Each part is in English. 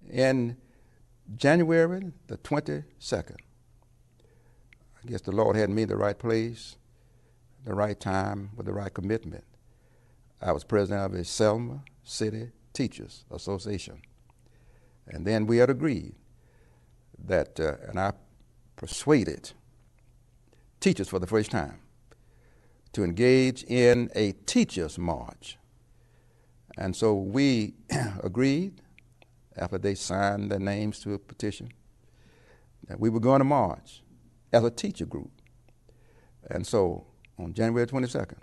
in January the 22nd. I guess the Lord had me in the right place, the right time, with the right commitment. I was president of the Selma City Teachers Association. And then we had agreed that, and I persuaded teachers for the first time to engage in a teachers' march. And so we agreed, after they signed their names to a petition, that we were going to march as a teacher group. And so on January 22nd,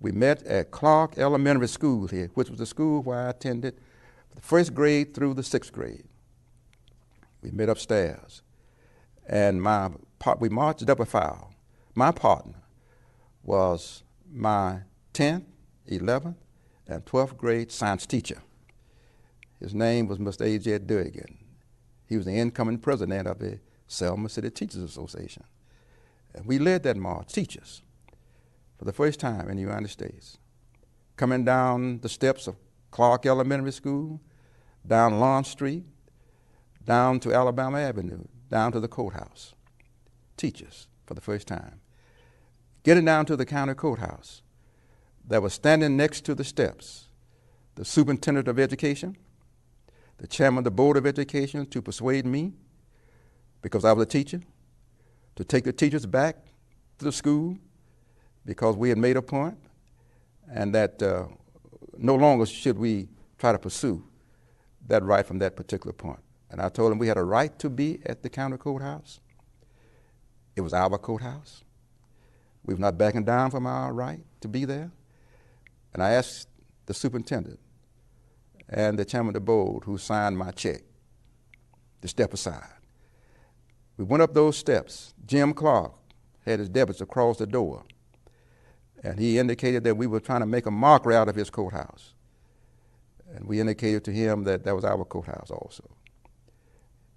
we met at Clark Elementary School here, which was the school where I attended the first grade through the sixth grade. We met upstairs, and we marched up a file. My partner was my 10th, 11th, and 12th grade science teacher. His name was Mr. A.J. Durgan. He was the incoming president of the Selma City Teachers Association. And we led that march, teachers, for the first time in the United States, coming down the steps of Clark Elementary School, down Lawn Street, down to Alabama Avenue, down to the courthouse. Teachers for the first time. Getting down to the county courthouse, that was standing next to the steps, the superintendent of education, the chairman of the board of education, to persuade me, because I was a teacher, to take the teachers back to the school because we had made a point, and that no longer should we try to pursue that right from that particular point. And I told them we had a right to be at the county courthouse. It was our courthouse. We were not backing down from our right to be there. And I asked the superintendent and the chairman of the board, who signed my check, to step aside. We went up those steps. Jim Clark had his deputies across the door, and he indicated that we were trying to make a mockery out of his courthouse. And we indicated to him that that was our courthouse also.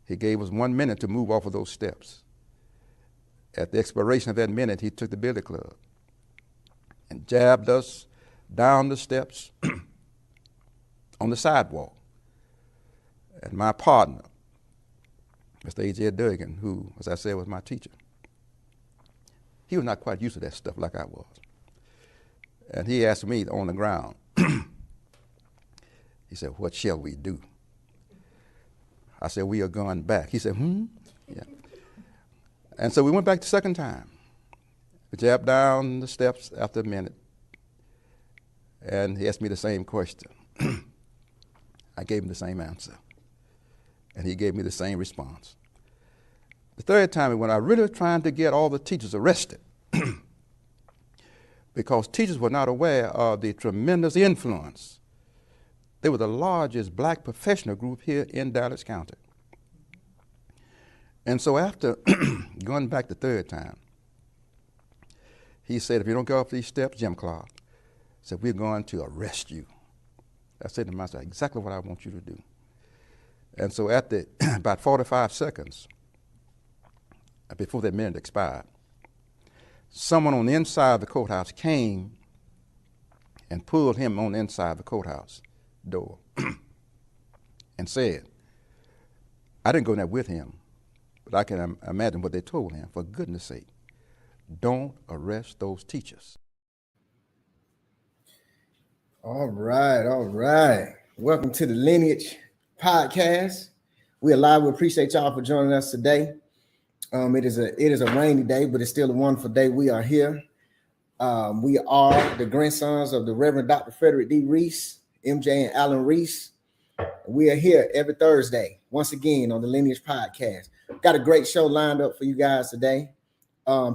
He gave us 1 minute to move off of those steps. At the expiration of that minute, he took the billy club and jabbed us down the steps on the sidewalk. And my partner, Mr. A.J. Durgan, who, as I said, was my teacher, he was not quite used to that stuff like I was. And he asked me on the ground, he said, "What shall we do?" I said, "We are going back." He said, Yeah. And so we went back the second time. We jabbed down the steps after a minute, and he asked me the same question. I gave him the same answer, and he gave me the same response. The third time we went, I really was trying to get all the teachers arrested because teachers were not aware of the tremendous influence. They were the largest black professional group here in Dallas County. And so after going back the third time, he said, "If you don't go up these steps," Jim Clark said, "we're going to arrest you." I said to myself, exactly what I want you to do. And so at about 45 seconds before that minute expired, someone on the inside of the courthouse came and pulled him on the inside of the courthouse door and said, I didn't go in there with him, but I can imagine what they told him. For goodness sake, don't arrest those teachers. All right, all right. Welcome to the Lineage Podcast. We are live. We appreciate y'all for joining us today. It is a rainy day, but it's still a wonderful day. We are here. We are the grandsons of the Reverend Dr. Frederick D. Reese, MJ and Alan Reese. We are here every Thursday, once again, on the Lineage Podcast. Got a great show lined up for you guys today.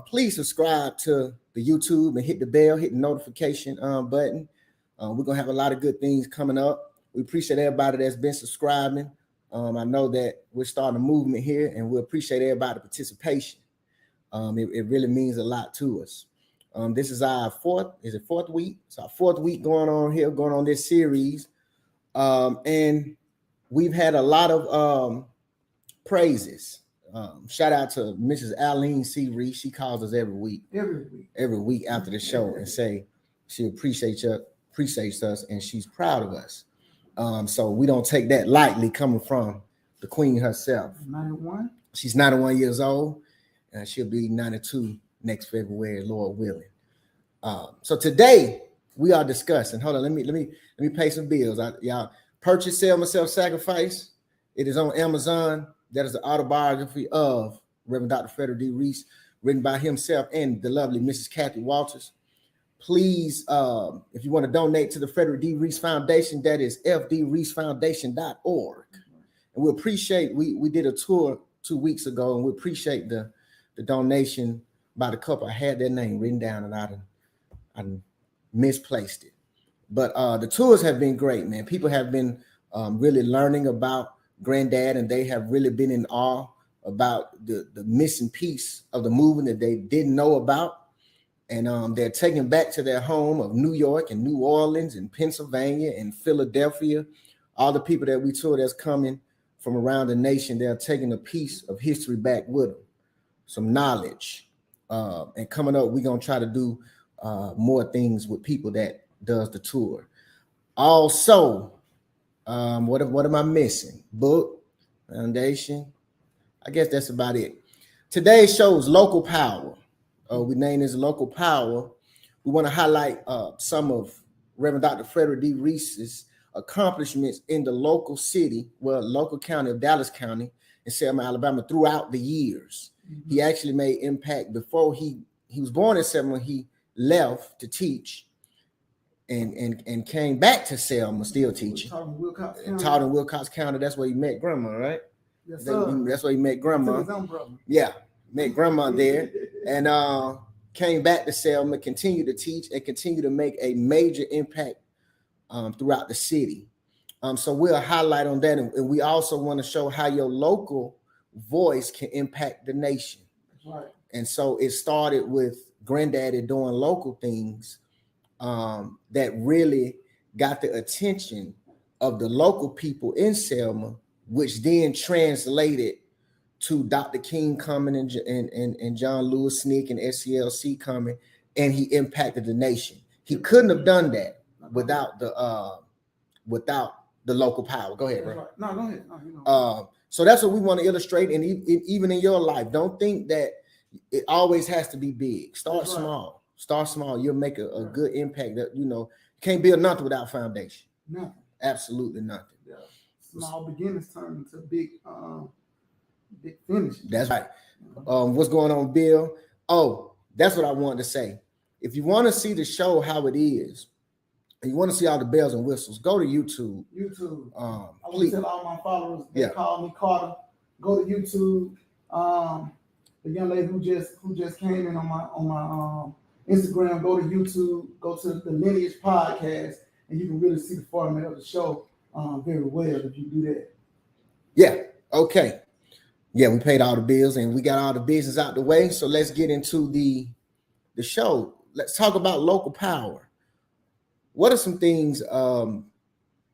Please subscribe to the YouTube and hit the bell, hit the notification button. We're going to have a lot of good things coming up. We appreciate everybody that's been subscribing. I know that we're starting a movement here, and we appreciate everybody's participation. It really means a lot to us. This is our fourth week? It's our fourth week going on this series. And we've had a lot of praises. Shout out to Mrs. Aline C. Reese. She calls us every week after the show and say she appreciates us and she's proud of us. So we don't take that lightly coming from the queen herself. 91. She's 91 years old, and she'll be 92 next February, Lord willing. So today we are discussing. Hold on, let me pay some bills. Y'all purchase, Selma Self-Sacrifice. It is on Amazon. That is the autobiography of Reverend Dr. Frederick D. Reese, written by himself and the lovely Mrs. Kathy Walters. Please, if you want to donate to the Frederick D. Reese Foundation, that is fdreesefoundation.org. And we appreciate, we did a tour 2 weeks ago, and we appreciate the donation by the couple. I had their name written down, and I misplaced it. But the tours have been great, man. People have been really learning about Granddad, and they have really been in awe about the missing piece of the movement that they didn't know about. And they're taken back to their home of New York and New Orleans and Pennsylvania and Philadelphia. All the people that we toured that's coming from around the nation, they're taking a piece of history back with them, some knowledge. And coming up, we're going to try to do more things with people that does the tour. Also, what am I missing? Book, foundation. I guess that's about it. Today's show is Local Power. We named this Local Power. We want to highlight some of Reverend Dr. Frederick D. Reese's accomplishments in the local city, local county of Dallas County in Selma, Alabama, throughout the years. Mm-hmm. He actually made impact before he was born in Selma. He left to teach and came back to Selma, still teaching. Taught in Wilcox County. That's where he met Grandma, right? Yes, sir. That's where he met Grandma. His own brother. Yeah, met Grandma there, and came back to Selma, continued to teach, and continue to make a major impact throughout the city. So we'll highlight on that, and we also want to show how your local voice can impact the nation. That's right. And so it started with Granddaddy doing local things that really got the attention of the local people in Selma, which then translated to Dr. King coming and John Lewis Sneak and SCLC coming, and he impacted the nation. He couldn't have done that without the local power. Go ahead, bro. Right. No, go ahead. No, so that's what we want to illustrate, and even in your life, don't think that it always has to be big. Start small. Right. Start small. You'll make a good impact. That you can't build nothing without foundation. Nothing. Absolutely nothing. Yeah. Small beginnings turn into big finish. That's right. What's going on, Bill? Oh, that's what I wanted to say. If you want to see the show how it is, and you want to see all the bells and whistles, go to YouTube. I want to tell all my followers that call me Carter. Go to YouTube. The young lady who just came in on my Instagram, go to YouTube, go to the Lineage Podcast, and you can really see the format of the show very well if you do that. Yeah. Okay. Yeah, we paid all the bills and we got all the business out the way. So let's get into the show. Let's talk about local power. What are some things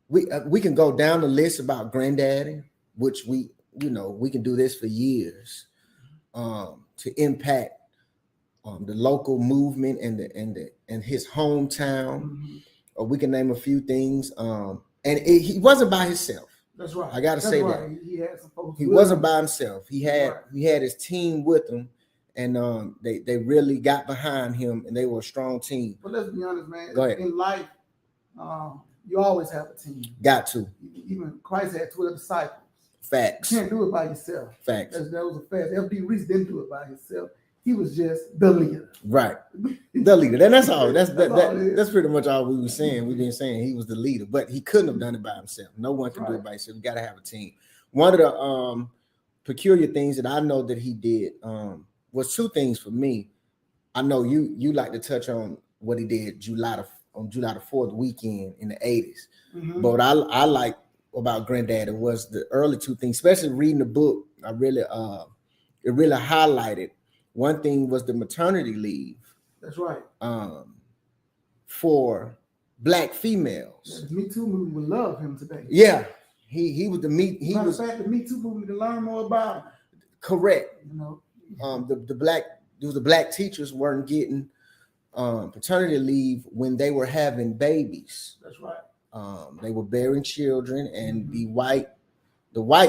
we can go down the list about Granddaddy, which we can do this for years to impact the local movement and his hometown. Mm-hmm. Or we can name a few things. He wasn't by himself. That's right. I gotta say that he had some folks. He wasn't by himself. He had his team with him, and they really got behind him, and they were a strong team. But let's be honest, man. Go ahead. In life, you always have a team. Got to. Even Christ had 12 disciples. Facts. You can't do it by yourself. Facts. That was a fact. F.D. Reese didn't do it by himself. He was just the leader. Right. The leader. And that's all. That's pretty much all we were saying. We've been saying he was the leader, but he couldn't have done it by himself. No one can do it by himself. You got to have a team. One of the peculiar things that I know that he did was two things for me. I know you like to touch on what he did on July the 4th weekend in the 80s. Mm-hmm. But what I like about Granddaddy was the early two things, especially reading the book. I really it really highlighted. One thing was the maternity leave. That's right. For Black females. The Me Too movement would love him today. Yeah, he was the Me. He Matter was of fact, the Me Too movement to learn more about him. Correct. The black teachers weren't getting paternity leave when they were having babies. That's right. They were bearing children, and the white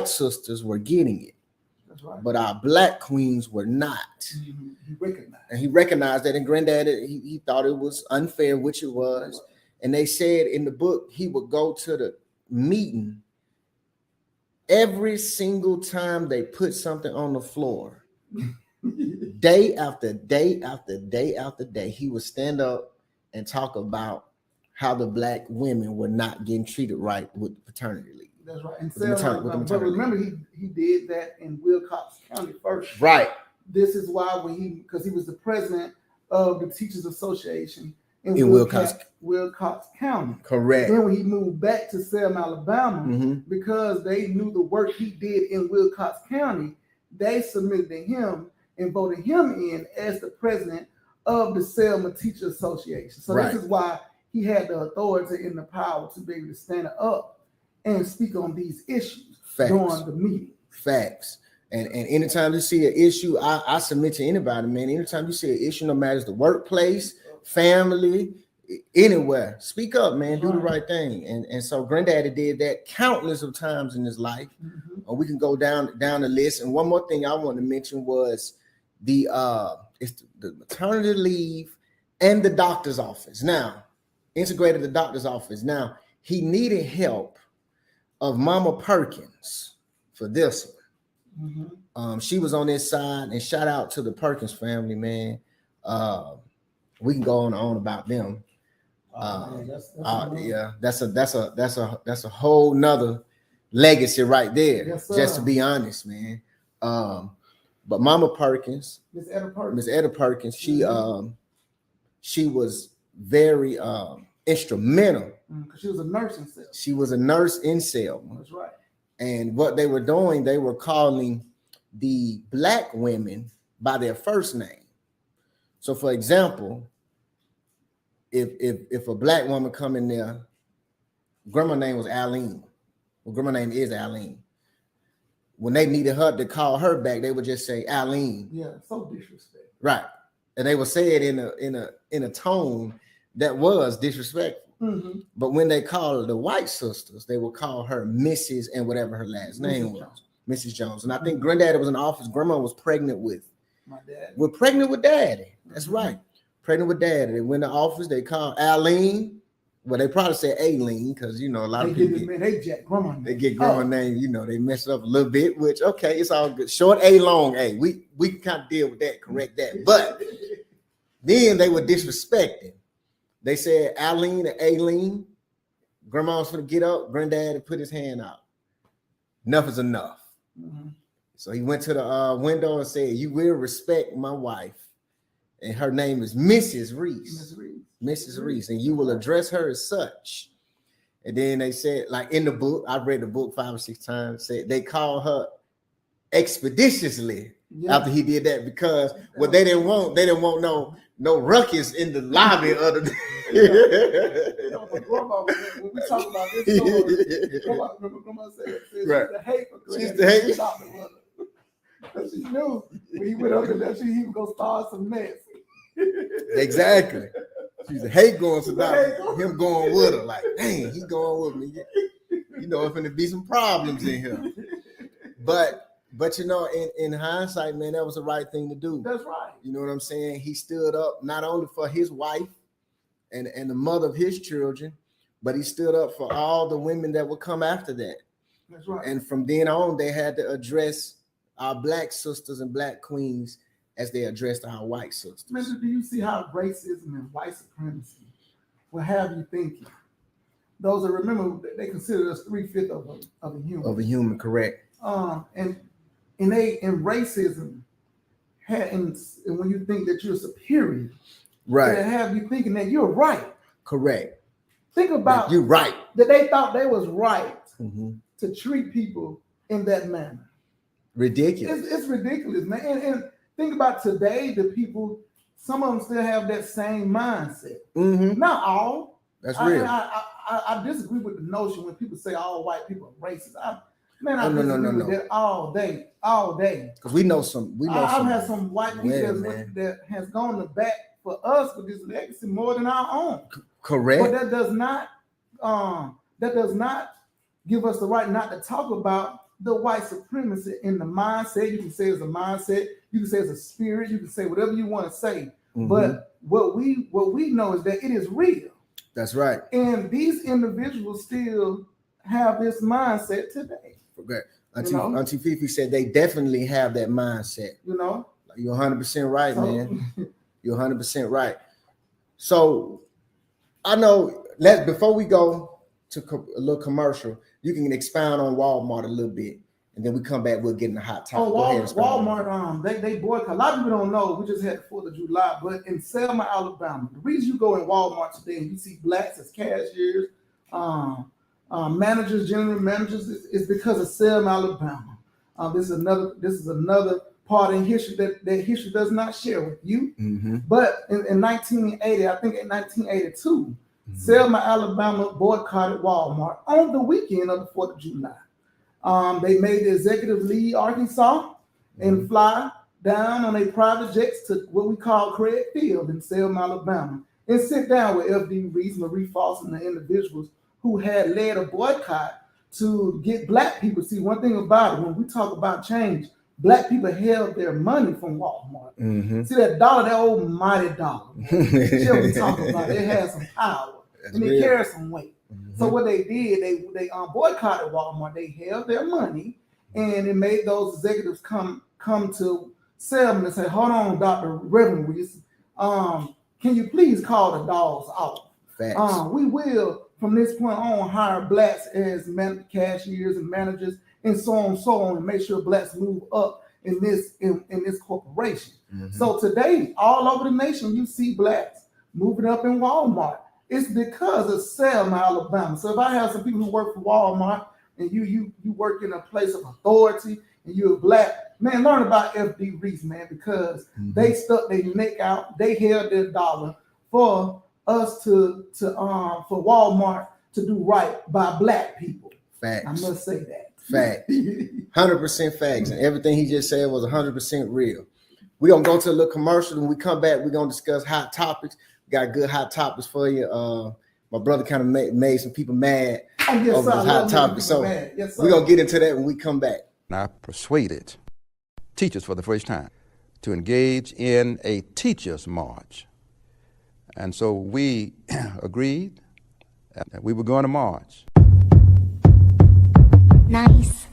sisters were getting it. That's right. But our black queens were not. He recognized that, and Granddad, he thought it was unfair, which it was. And they said in the book he would go to the meeting every single time they put something on the floor. Day after day after day after day, he would stand up and talk about how the black women were not getting treated right with paternity leave. That's right. And but remember, he did that in Wilcox County first. Right. This is why because he was the president of the Teachers Association in Wilcox County. Correct. Then when he moved back to Selma, Alabama, because they knew the work he did in Wilcox County, they submitted to him and voted him in as the president of the Selma Teachers Association. So This is why he had the authority and the power to be able to stand up and speak on these issues during the meeting. Facts. And anytime you see an issue, I submit to anybody, man. Anytime you see an issue, no matter the workplace, family, anywhere, speak up, man. Do the right thing. And so Granddaddy did that countless of times in his life. We can go down the list. And one more thing I want to mention was the maternity leave and the doctor's office. Now, integrated the doctor's office. Now, he needed help of Mama Perkins for this one. She was on this side, and shout out to the Perkins family, man. We can go on about them. That's a whole nother legacy right there. Yes, just to be honest, man. But Mama Perkins, Miss Etta Perkins, she was very instrumental. She was a nurse in Selma. She was a nurse in Selma. That's right. And what they were doing, they were calling the black women by their first name. So, for example, if a black woman come in there, grandma's name was Aline. Well, grandma's name is Aline. When they needed her to call her back, they would just say Aline. Yeah, so disrespectful. Right, and they would say it in a tone that was disrespectful. But when they called the white sisters, they would call her Mrs. and whatever her last name was, Mrs. Jones. And I think Granddaddy was in the office. Grandma was pregnant with my dad. We're pregnant with Daddy. That's right. Pregnant with Daddy. They went to the office. They called Aline. Well, they probably said Aileen because a lot of people get grandma name. They get grandma name. They mess it up a little bit, which okay, it's all good. Short A, long A. We can kind of deal with that, correct that. But then they were disrespecting. They said Aline and Aileen. Grandma was going to get up. Granddad put his hand out. Enough is enough. So he went to the window and said, "You will respect my wife, and her name is Mrs. Reese. Mrs. Reese, and you will address her as such." And then they said, like in the book, I've read the book 5 or 6 times. Said they called her expeditiously after he did that because what they didn't want no ruckus in the lobby of the. When we talk about this story, grandma said right. She's the hate. She knew when he went up in there, he was gonna start some mess. Exactly. She's a hate going to him going with her. Like, dang, he going with me. It's gonna be some problems in here. But in hindsight, man, that was the right thing to do. That's right. You know what I'm saying? He stood up not only for his wife and the mother of his children, but he stood up for all the women that would come after that. That's right. And from then on, they had to address our black sisters and black queens as they addressed our white sisters. Man, do you see how racism and white supremacy will have you thinking? Those that remember, they consider us 3/5 of a human. Of a human, correct. And racism, and when you think that you're superior, right, they have you thinking that you're right. Correct. Think about you're right. That they thought they was right to treat people in that manner. Ridiculous. It's ridiculous, man. And think about today, the people, some of them still have that same mindset. Not all. That's real. I disagree with the notion when people say all white people are racist. I no. with that all day. Because we know some. I've had some white people that has gone to bat for us with this legacy more than our own. Correct. But that does not that does not give us the right not to talk about the white supremacy in the mindset. You can say it's a mindset, you can say it's a spirit, you can say whatever you want to say. But what we know is that it is real. That's right. And these individuals still have this mindset today. Okay. Auntie Fifi said they definitely have that mindset. You're 100% right, man. You're 100% right. So I know. Before we go to a little commercial, you can expound on Walmart a little bit, and then we come back. We'll get in the hot topic. Walmart. They boycott. A lot of people don't know. We just had the 4th of July, but in Selma, Alabama, the reason you go in Walmart today and you see blacks as cashiers, managers, general managers, is because of Selma, Alabama. This is another part in history that history does not share with you. But in 1980, I think in 1982, Selma, Alabama boycotted Walmart on the weekend of the 4th of July. They made the executive leave Arkansas and fly down on a private jets to what we call Craig Field in Selma, Alabama, and sit down with F.D. Reese, Marie Foster, and the individuals who had led a boycott to get black people. See, one thing about it, when we talk about change, black people held their money from Walmart. See that dollar, that old mighty dollar. Shall we talk about it? It has some power. And it carries some weight. So what they did, they boycotted Walmart. They held their money, and it made those executives come to Selma and say, "Hold on, Dr. Reverend Reese, can you please call the dogs off? We will from this point on hire blacks as cashiers and managers and so on, and make sure blacks move up in this corporation." So today, all over the nation, you see blacks moving up in Walmart. It's because of Selma, Alabama. So if I have some people who work for Walmart and you work in a place of authority and you're black, man, learn about F.D. Reese, man, because they stuck their neck out. They held their dollar for us for Walmart to do right by black people. Facts. I must say that. Fact. 100% facts. And everything he just said was 100% real. We're going to go to a little commercial. When we come back, we're going to discuss hot topics. Got good hot topics for you. My brother kind of made some people mad over this hot topic. So we're going to get into that when we come back. I persuaded teachers for the first time to engage in a teachers' march. And so we agreed that we were going to march. Nice.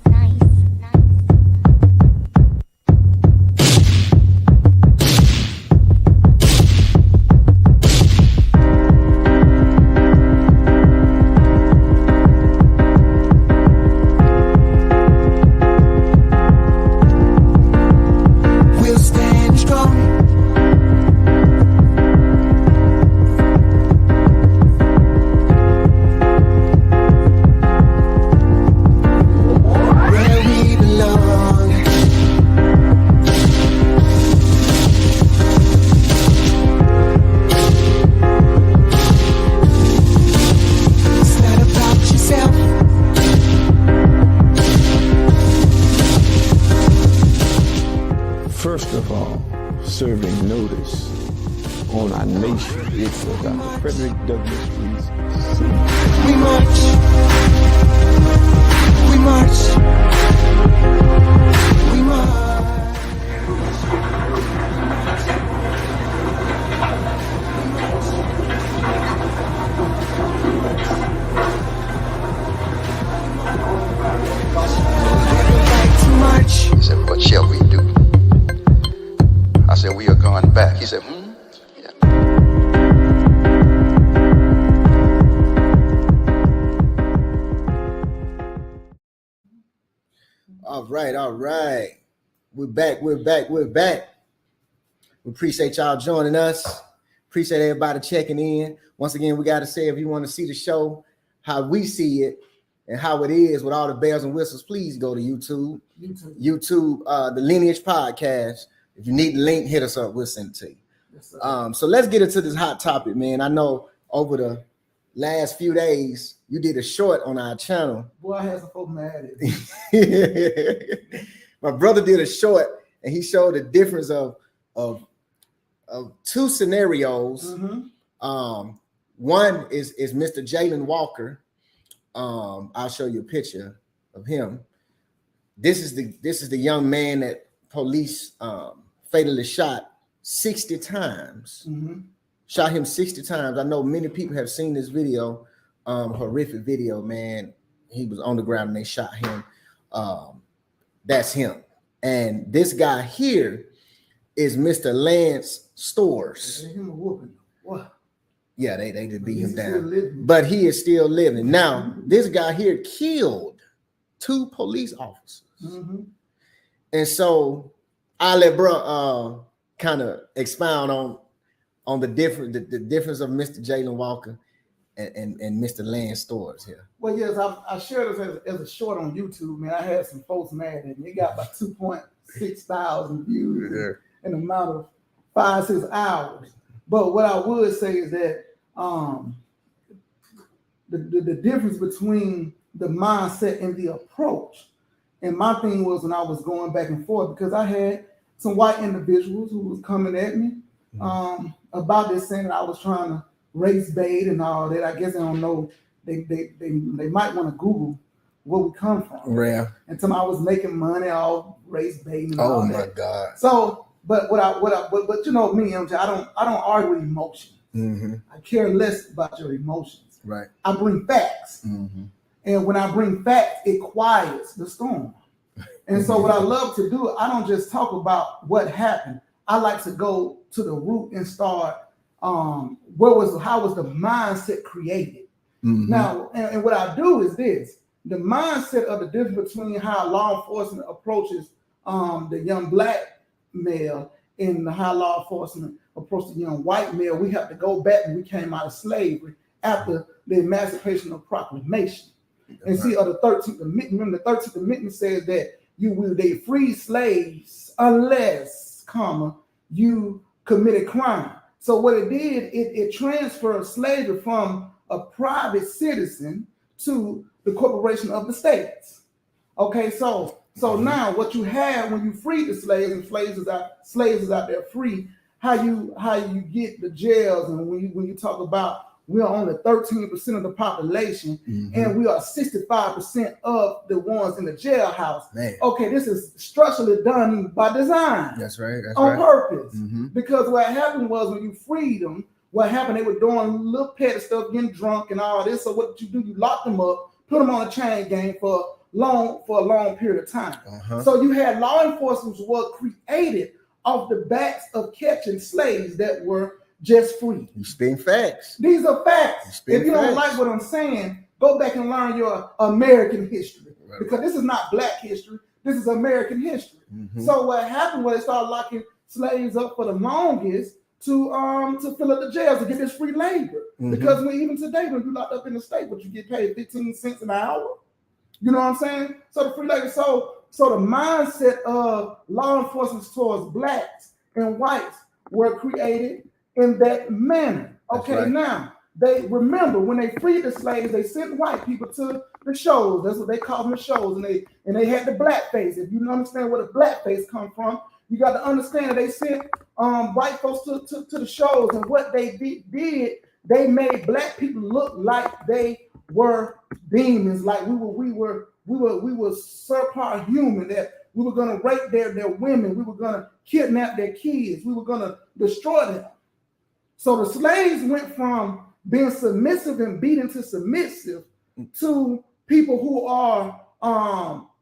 First of all, serving notice on our nation. It's Dr. Frederick Douglass Reese. We march. We march. We march. He said, "What shall we do?" I said, "We are going back." He said, Yeah. All right. We're back. We appreciate y'all joining us. Appreciate everybody checking in. Once again, we got to say, if you want to see the show, how we see it, and how it is with all the bells and whistles, please go to YouTube, the Lineage Podcast. If you need the link, hit us up. We'll send it to you. Yes, so let's get into this hot topic, man. I know over the last few days, you did a short on our channel. Boy, I had some folks mad at me. My brother did a short, and he showed the difference of two scenarios. One is Mr. Jalen Walker, I'll show you a picture of him. This is the young man that police fatally shot 60 times. Mm-hmm. Shot him 60 times. I know many people have seen this video, horrific video, man. He was on the ground and they shot him. That's him. And this guy here is Mr. Lance Stores. What? Yeah, they just beat him down. But he is still living. Now, this guy here killed 2 police officers. Mm-hmm. And so I'll let bro kind of expound on the difference of Mr. Jalen Walker and Mr. Lance Stores here. Well, yes, I shared this as a short on YouTube, man. I had some folks mad at me. It got about 2.6 thousand views in a matter of 5-6 hours. But what I would say is that the difference between the mindset and the approach. And my thing was when I was going back and forth, because I had some white individuals who was coming at me about this, saying that I was trying to race bait and all that. I guess they don't know. They might want to Google where we come from. Yeah. And tell me I was making money off race bait and all that. Oh my God. So, but but you know me, MJ, I don't argue with emotions. Mm-hmm. I care less about your emotions. Right. I bring facts. Mm-hmm. And when I bring facts, it quiets the storm. And so what I love to do, I don't just talk about what happened. I like to go to the root and start how was the mindset created? Mm-hmm. Now, and what I do is this: the mindset of the difference between how law enforcement approaches the young black male and how law enforcement approaches the young white male. We have to go back when we came out of slavery after the Emancipation of Proclamation. And see, the 13th Amendment, the 13th Amendment says that they free slaves unless, you committed crime. So what it did, it transferred slavery from a private citizen to the corporation of the states. Okay, so now what you have when you free the slaves, and slaves is out there free, how you get the jails, and when you talk about we are only 13% of the population, and we are 65% of the ones in the jailhouse. Man. Okay, this is structurally done by design. That's right. That's on right. purpose. Mm-hmm. Because what happened was when you freed them, what happened, they were doing little petty stuff, getting drunk and all this. So what you do, you lock them up, put them on a chain gang for a long period of time. Uh-huh. So you had law enforcement was created off the backs of catching slaves that were just free. You spitting facts. These are facts. If you don't like what I'm saying, go back and learn your American history. Right. Because this is not black history. This is American history. Mm-hmm. So what happened was they started locking slaves up for the longest to fill up the jails to get this free labor. Mm-hmm. Because even today, when you locked up in the state, but you get paid 15 cents an hour. You know what I'm saying? So the free labor. So the mindset of law enforcement towards blacks and whites were created in that manner. Okay, right. Now they remember when they freed the slaves, they sent white people to the shows. That's what they call them, the shows, and they had the blackface. If you don't understand where the blackface come from, you got to understand that they sent white folks to the shows, and what they did, they made black people look like they were demons, like we were subpar human, that we were gonna rape their women, we were gonna kidnap their kids, we were gonna destroy them. So the slaves went from being submissive and beaten to submissive to people who are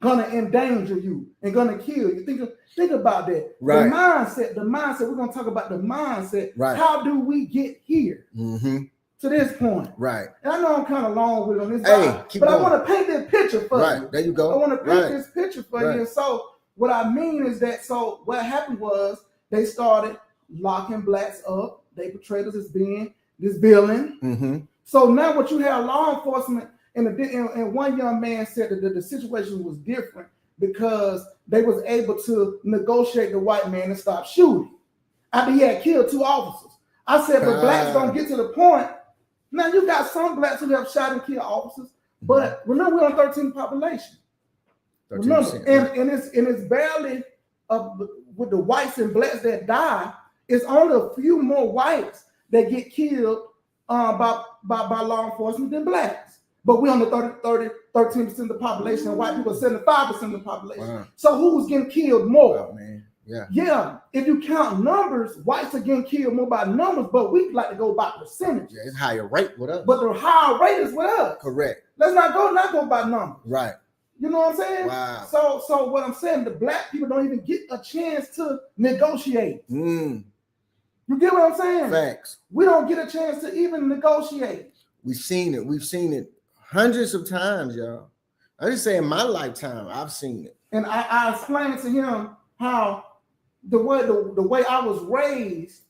gonna endanger you and gonna kill you. Think about that. Right. The mindset. We're gonna talk about the mindset. Right. How do we get here to this point? Right. And I know I'm kind of long with on this, but going. I want to paint this picture for you. Right. There you go. I want to paint this picture for you. And so what I mean is that, so what happened was they started locking blacks up. They portrayed us as being this villain. Mm-hmm. So now what you have, law enforcement, and one young man said that the situation was different because they was able to negotiate the white man to stop shooting after he had killed 2 officers. I said, but blacks don't get to the point. Now you got some blacks who have shot and killed officers, but remember we're on 13 population. 13%. Remember, and it's barely with the whites and blacks that die. It's only a few more whites that get killed by law enforcement than blacks. but we on the 13% of the population, and white people are 75% of the population. Wow. So who's getting killed more? Wow, man. Yeah. Yeah, if you count numbers, whites are getting killed more by numbers, but we like to go by percentage. Yeah, it's higher rate with us. But the higher rate is with us. Correct. Let's not go by numbers. Right. You know what I'm saying? Wow. So what I'm saying, the black people don't even get a chance to negotiate. You get what I'm saying? Facts. We don't get a chance to even negotiate. We've seen it. We've seen it hundreds of times, y'all. I just say in my lifetime, I've seen it. And I explained to him how the way I was raised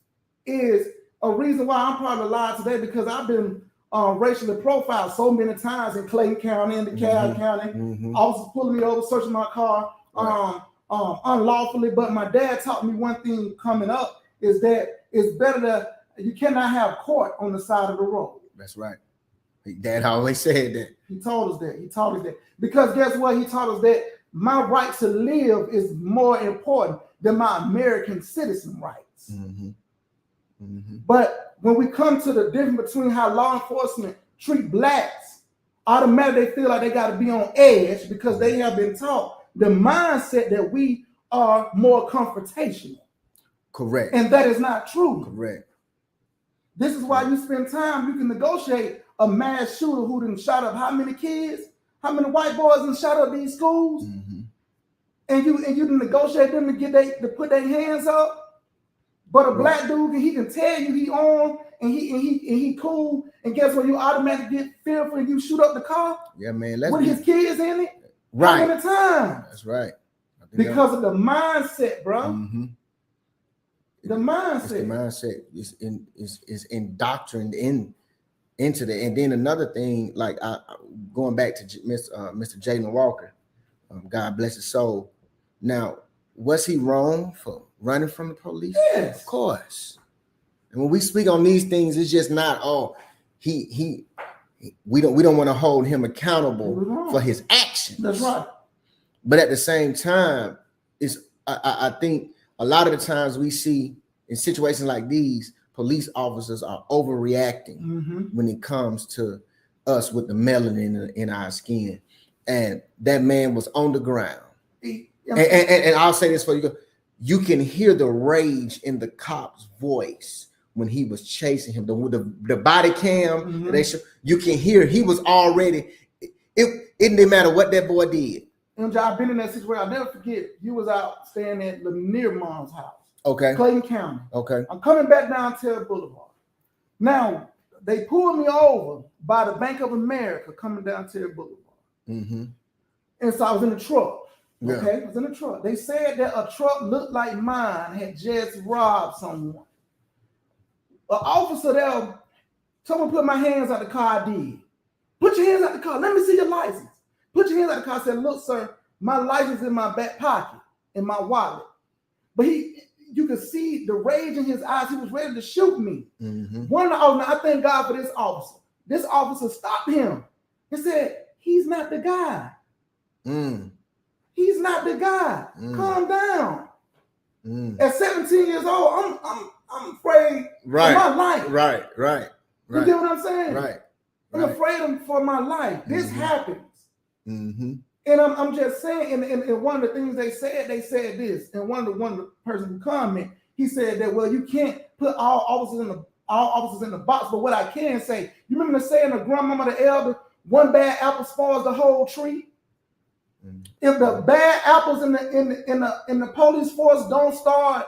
is a reason why I'm probably alive today, because I've been racially profiled so many times in Clayton County, in DeKalb County. Officers pulling me over, searching my car unlawfully. But my dad taught me one thing coming up is that it's better that you cannot have court on the side of the road. That's right. Dad always said that. He told us that. He taught us that. Because guess what? He taught us that my right to live is more important than my American citizen rights. But when we come to the difference between how law enforcement treat blacks, automatically they feel like they got to be on edge because they have been taught the mindset that we are more confrontational. Correct. And that is not true. Correct. This is why you spend time, you can negotiate a mass shooter who done shot up how many kids, how many white boys done shot up these schools, and you can negotiate them to put their hands up. But a black dude, he can tell you he on and he cool, and guess what? You automatically get fearful and you shoot up the car. Yeah, man. With his kids in it. Right. How many times? That's right. Because of the mindset, bro. The mindset. The mindset is indoctrinated into the. And then another thing, like going back to Mr. Jalen Walker, God bless his soul. Now, was he wrong for running from the police? Yes, of course. And when we speak on these things, it's just not we don't want to hold him accountable for his actions. That's right. But at the same time, I think a lot of the times we see in situations like these, police officers are overreacting when it comes to us with the melanin in our skin. And that man was on the ground. And I'll say this for you. You can hear the rage in the cop's voice when he was chasing him. The body cam, you can hear he was already, it didn't matter what that boy did. And I've been in that situation. I'll never forget. You was out staying at Lanier Mom's house. Okay. Clayton County. Okay. I'm coming back down Terry Boulevard. Now, they pulled me over by the Bank of America coming down Terry Boulevard. And so I was in the truck. Okay, I was in the truck. They said that a truck looked like mine had just robbed someone. An officer there, someone put my hands out the car. I did. Put your hands out the car. Let me see your license. Put your hands out the car. I said, look, sir, my license in my back pocket, in my wallet. But you could see the rage in his eyes. He was ready to shoot me. One of the officers, I thank God for this officer. This officer stopped him and said, he's not the guy. He's not the guy. Calm down. At 17 years old, I'm afraid for my life. Right. You get what I'm saying? Right. I'm afraid for my life. This happens. And I'm just saying, and one of the things they said this, and one of the person who comment, he said that, well, you can't put all officers in the box, but what I can say, you remember the saying of grandmama the elder, one bad apple spoils the whole tree? If the bad apples in the police force don't start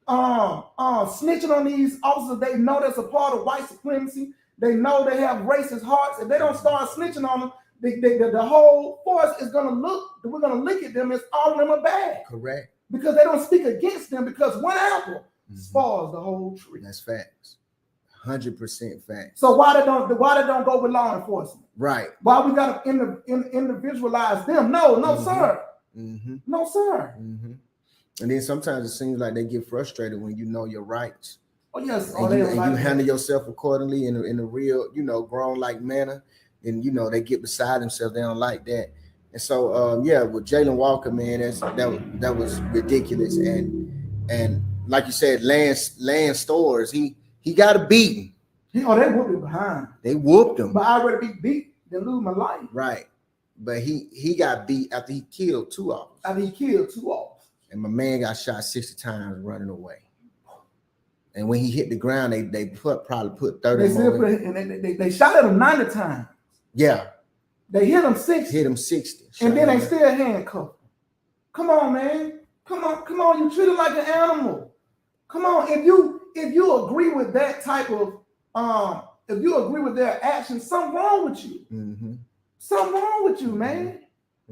snitching on these officers, they know that's a part of white supremacy. They know they have racist hearts. If they don't start snitching on them, the whole force is gonna we're gonna look at them as all of them are bad. Correct. Because they don't speak against them, because one apple spoils the whole tree. That's facts. 100% facts. So why they don't go with law enforcement? Right. Why we gotta individualize them? No, sir. No, sir. And then sometimes it seems like they get frustrated when you know your rights. Oh yes. And you handle yourself accordingly in a real, grown like manner. And they get beside themselves. They don't like that. And so with Jalen Walker, man, that was ridiculous. And like you said, Lance Stores, he got a beating. They whooped him behind. They whooped him. But I'd rather be beat than lose my life. Right. But he got beat after he killed 2 officers. After he killed 2 officers. And my man got shot 60 times running away. And when he hit the ground, they probably put 30 more. They shot at him 90 times. Yeah. They hit him 60. Hit him 60. And then they still handcuffed him. Come on, man. Come on. You treat him like an animal. Come on. If you agree with that type of if you agree with their actions, something wrong with you. Mm-hmm. Something wrong with you, man.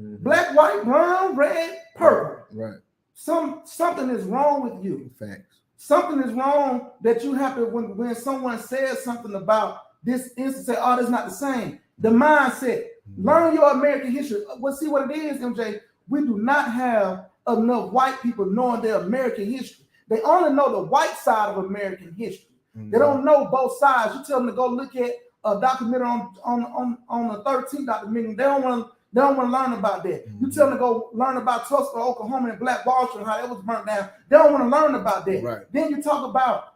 Mm-hmm. Black, white, brown, red, purple. Right. Something is wrong with you. Facts. Something is wrong that you have to, when someone says something about this instance, say, oh, that's not the same. The mindset. Learn your American history. Well, see what it is, MJ. We do not have enough white people knowing their American history. They only know the white side of American history. Mm-hmm. They don't know both sides. You tell them to go look at a documentary on the 13th documentary. They don't want to learn about that. Mm-hmm. You tell them to go learn about Tulsa, Oklahoma, and Black Wall Street, how that was burnt down. They don't want to learn about that. Right. Then you talk about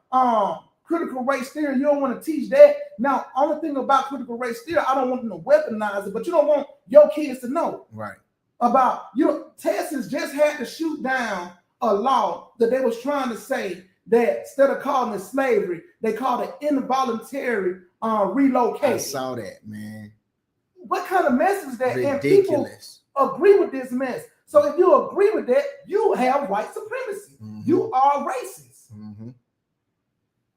critical race theory. You don't want to teach that. Now, only thing about critical race theory, I don't want them to weaponize it, but you don't want your kids to know. Right. About, Texas just had to shoot down a law that they was trying to say that instead of calling it slavery, they called it involuntary relocation. I saw that, man. What kind of mess is that? Ridiculous. And people agree with this mess. So if you agree with that, you have white supremacy. Mm-hmm. You are racist. Mm-hmm.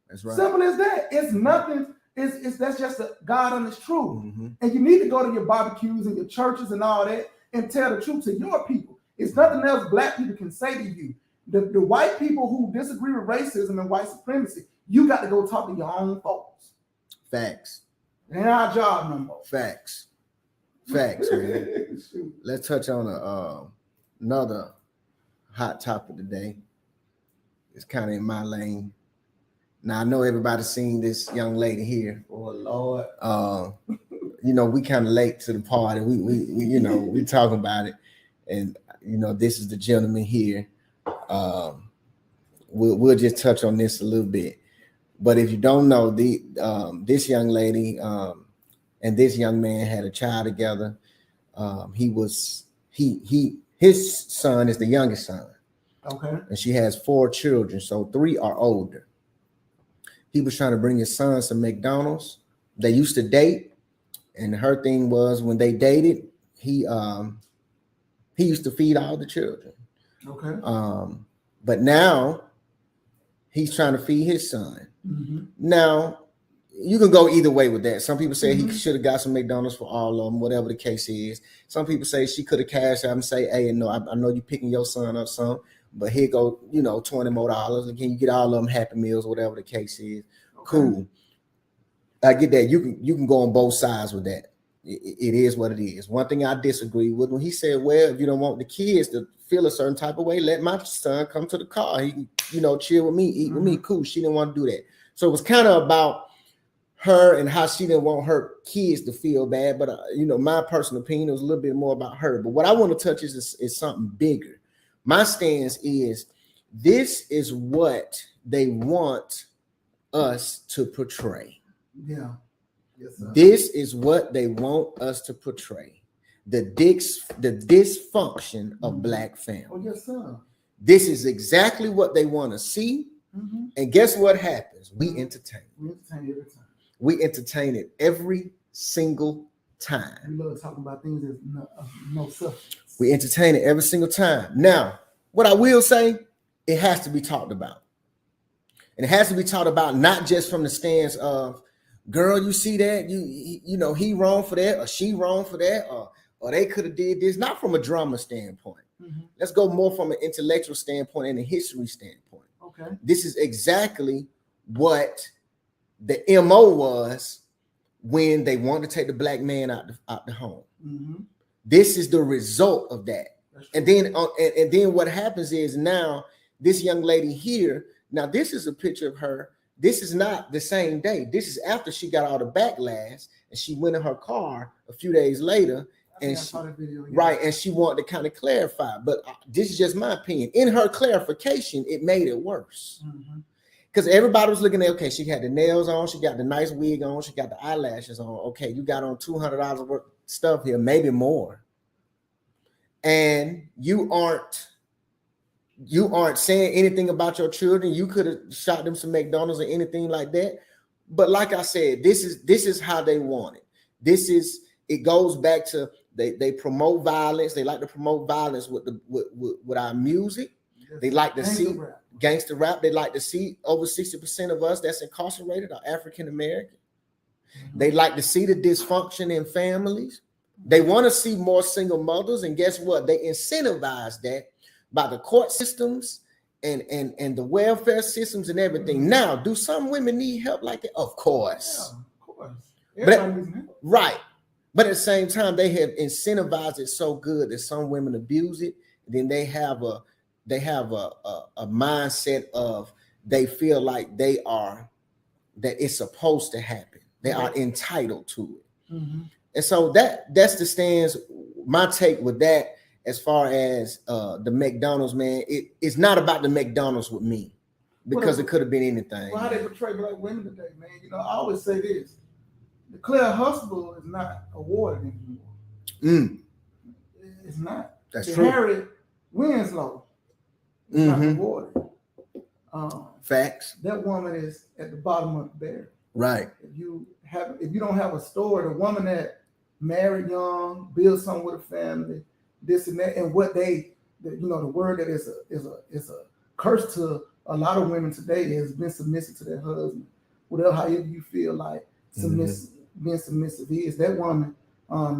That's right. Simple as that. It's nothing. It's that's just a God honest truth. Mm-hmm. And you need to go to your barbecues and your churches and all that and tell the truth to your people. It's nothing else black people can say to you. The white people who disagree with racism and white supremacy, you got to go talk to your own folks. Facts. It ain't our job no more. Facts, man. Let's touch on another hot topic today. It's kind of in my lane. Now I know everybody's seen this young lady here. Oh Lord. We kind of late to the party. We talking about it, and this is the gentleman here. We'll just touch on this a little bit. But if you don't know, this young lady and this young man had a child together. His son is the youngest son. Okay. And she has 4 children, so 3 are older. He was trying to bring his son some McDonald's. They used to date, and her thing was when they dated, he used to feed all the children. Okay. But now he's trying to feed his son. Mm-hmm. Now, you can go either way with that. Some people say he should have got some McDonald's for all of them, whatever the case is. Some people say she could have cashed out and say, hey, no, I know you're picking your son up some, but here go, $20 more. And can you get all of them Happy Meals, whatever the case is? Okay. Cool. I get that. You can go on both sides with that. It is what it is. One thing I disagree with when he said, well, if you don't want the kids to feel a certain type of way, let my son come to the car. He can, chill with me, eat with me. Cool. She didn't want to do that. So it was kind of about her and how she didn't want her kids to feel bad. But, my personal opinion was a little bit more about her. But what I want to touch is something bigger. My stance is this is what they want us to portray. Yeah. Yes, sir. This is what they want us to portray. The dysfunction of black family. Oh, yes, sir. This is exactly what they want to see. Mm-hmm. And guess what happens? We entertain. We entertain every time. We entertain it every single time. We love talking about things that no substance. We entertain it every single time. Now, what I will say, it has to be talked about. And it has to be talked about not just from the stance of, girl, you see that? He wrong for that, or she wrong for that, or they could have did this. Not from a drama standpoint. Mm-hmm. Let's go more from an intellectual standpoint and a history standpoint. Okay. This is exactly what the MO was when they wanted to take the black man out the home. Mm-hmm. This is the result of that. And then what happens is now this young lady here, now this is a picture of her. This is not the same day. This is after she got all the backlash and she went in her car a few days later. And and she wanted to kind of clarify. But this is just my opinion. In her clarification, it made it worse. Mm-hmm. Because everybody was looking at, okay, she had the nails on, she got the nice wig on, she got the eyelashes on. Okay, you got on $200 worth of stuff here, maybe more. And you aren't saying anything about your children. You could have shot them some McDonald's or anything like that. But like I said, this is how they want it. It goes back to they promote violence. They like to promote violence with our music. They like to see gangster rap. They like to see over 60% of us that's incarcerated are African American. They like to see the dysfunction in families. They want to see more single mothers, and guess what? They incentivize that by the court systems and the welfare systems and everything. Now, do some women need help like that? Of course. Yeah, of course. Right. But at the same time, they have incentivized it so good that some women abuse it. Then they have a mindset of they feel like that it's supposed to happen. They are entitled to it. Mm-hmm. And so that's the stance. My take with that, as far as the McDonald's, man, it's not about the McDonald's with me, because it could have been anything. Well, how they portray black women today, man. You know, I always say this: the Claire Huxtable is not awarded anymore. It's not. That's true. Harriet Winslow is not awarded. Facts. That woman is at the bottom of the barrel. Right. If you don't have a story, the woman that married young, built something with a family, this and that, and what the word that is a curse to a lot of women today has been submissive to their husband. Whatever, however you feel like being submissive is, that woman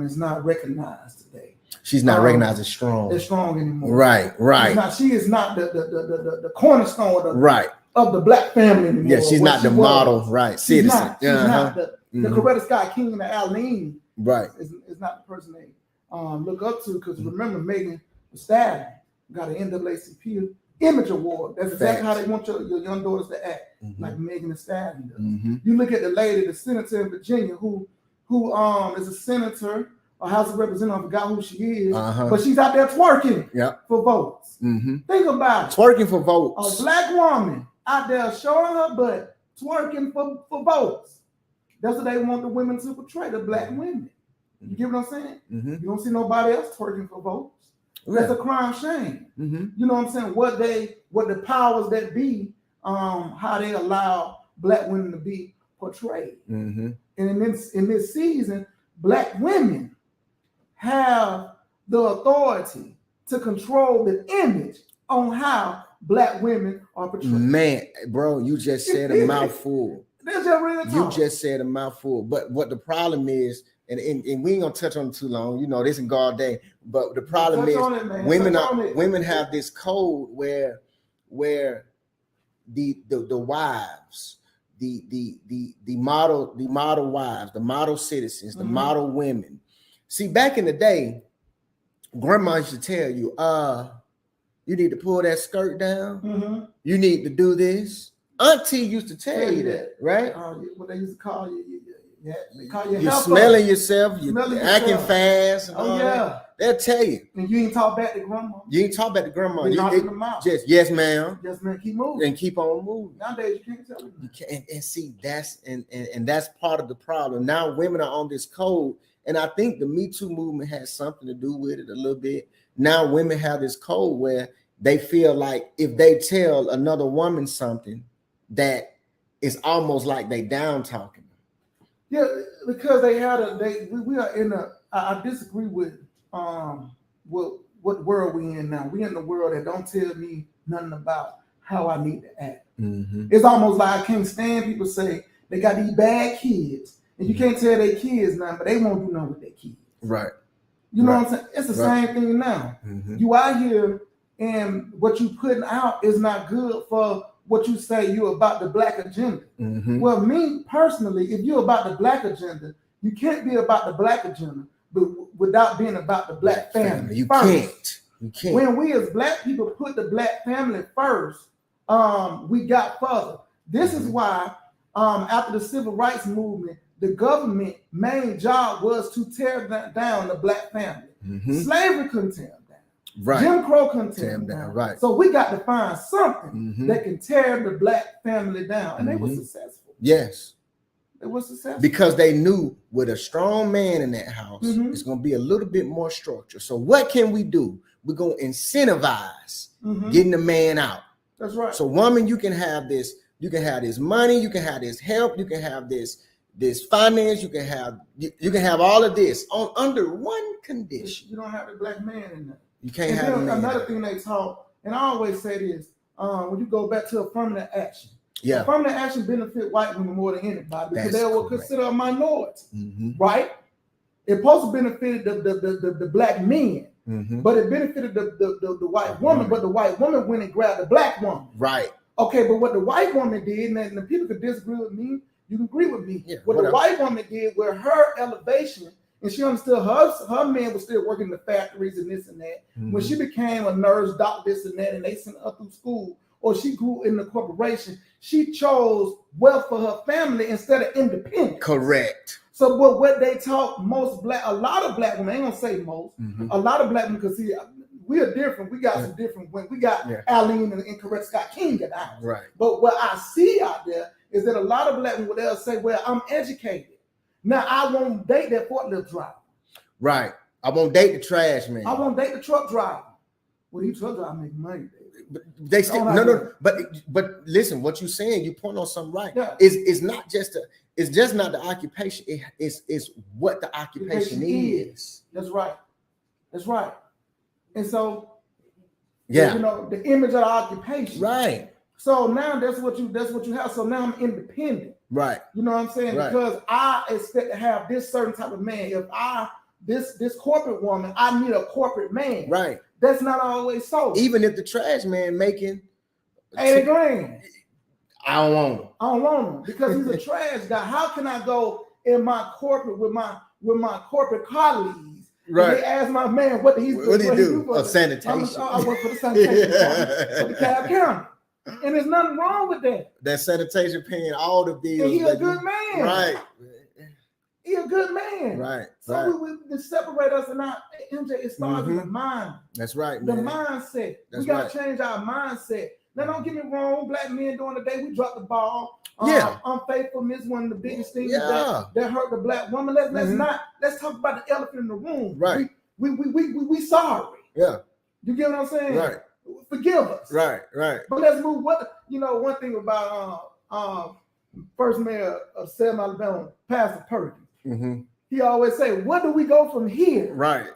is not recognized today. She's not recognized as strong. As strong anymore. Right. She is not the cornerstone of the black family anymore. Yeah, she's not the model, right? She's not the Coretta Scott King and the Aline. Right. Is not the person they look up to, because remember, Megan Thee Stallion got an NAACP Image Award. That's exactly how they want your young daughters to act, like Megan Thee Stallion does. You look at the lady, the senator in Virginia, who is a senator, a House of Representatives, I forgot who she is, but she's out there twerking for votes. Think about it. Twerking for votes. A black woman out there showing her butt, twerking for votes. That's what they want the women to portray, the black women. You get what I'm saying? You don't see nobody else twerking for votes. That's a crime shame. You know what I'm saying? What the powers that be, how they allow black women to be portrayed. And in this season, black women have the authority to control the image on how black women are portrayed. Man, bro, you just said a mouthful. That's just real talk. You just said a mouthful. But what the problem is, and we ain't gonna touch on it too long. You know, this is God day. But the problem is, women have this code where the wives, the model wives, the model citizens, the model women. See, back in the day, grandma used to tell you, you need to pull that skirt down. You need to do this. Auntie used to tell you that, right? What they used to call you. They call you. You're smelling yourself. You're acting fast. And all that. They'll tell you. And you ain't talk back to grandma. You ain't talk back to grandma. You knock them out. Just yes, ma'am. Yes, ma'am. Keep moving. And keep on moving. Nowadays you can't tell them. You can't. And see, that's part of the problem. Now women are on this code, and I think the Me Too movement has something to do with it a little bit. Now women have this code where they feel like if they tell another woman something, that it's almost like they down talking. Yeah, because we are in I disagree with what world we in now. We in the world that don't tell me nothing about how I need to act. It's almost like I can't stand people say they got these bad kids, and you can't tell their kids nothing, but they won't do nothing with their kids. Right. You know what I'm saying? It's the same thing now. You out here, and what you putting out is not good for what you say you're about the black agenda. Well, me personally, if you're about the black agenda, you can't be about the black agenda but without being about the black family. You can't. When we as black people put the black family first, we got further. This is why after the civil rights movement, the government main job was to tear down the black family. Slavery couldn't tear them down. Right. Jim Crow couldn't tear Tear them 'em down, down. right. So we got to find something Mhm. that can tear the black family down. And they were Mhm. successful. Yes. They were successful. Because they knew with a strong man in that house, Mhm. it's going to be a little bit more structure. So what can we do? We're going to incentivize Mhm. getting the man out. That's right. So woman, you can have this money, you can have this help, you can have this finance, you can have all of this on under one condition. You don't have a black man in there. You can't And have a then man. another thing they taught, and I always say this, when you go back to affirmative action. Yeah. Affirmative action benefit white women more than anybody because That's they were correct. considered a minority, Mhm. right? It supposed to benefit the black men, Mhm. but it benefited the white White woman, woman. but the white woman went and grabbed the black woman. Right. Okay, but what the white woman did, and the people could disagree with me, you can agree with me. Yeah, what whatever. the white woman did with her elevation, and she understood her man was still working in the factories and this and that. Mhm. When she became a nurse, doctor, this and that, and they sent her through school, or she grew in the corporation, she chose wealth for her family instead of independence. Correct. So, but what they taught a lot of black women, I ain't gonna say most, Mhm. a lot of black women, because see, we are different. We got some different women. We got Yeah. Aline and Coretta Scott King in the house. Right. But what I see out there is that a lot of black women, they'll say, well, I'm educated. Now, I won't date that forklift driver. Right. I won't date the trash man. I won't date the truck driver. Well, these truck drivers make money, baby. But they still Oh, no. But listen, what you're saying, you point on something right. Yeah. It's not just it's just not the occupation. It's what the occupation is. That's right. That's right. And so, Yeah. you know, the image of the occupation. Right. So now that's what you have. So now I'm independent. Right. You know what I'm saying? Right. Because I expect to have this certain type of man. If this corporate woman, I need a corporate man. Right. That's not always so. Even if the trash man making 80 grand. I don't want him. I don't want him because he's a trash guy. How can I go in my corporate with my corporate colleagues? Right. They ask my man what he do? for Sanitation. I work for the sanitation department for the Cobb County. And there's nothing wrong with that. That sanitation paying all the bills. And he a good man. Right. He a good man. Right. So Right. we separate us, and MJ, it starts with the mind. That's right, The man. mindset. That's we gotta right. change our mindset. Now, don't get me wrong, black men during the day, we drop the ball. Yeah. Unfaithfulness, one of the biggest things Yeah. that hurt the black woman. Let's Mhm. let's talk about the elephant in the room. Right. We sorry. Yeah. You get what I'm saying? Right. Forgive us. Right. Right. But let's move. One thing about first mayor of Selma, Alabama, Pastor Perkins. Mm-hmm. He always say, "Where do we go from here?" Right.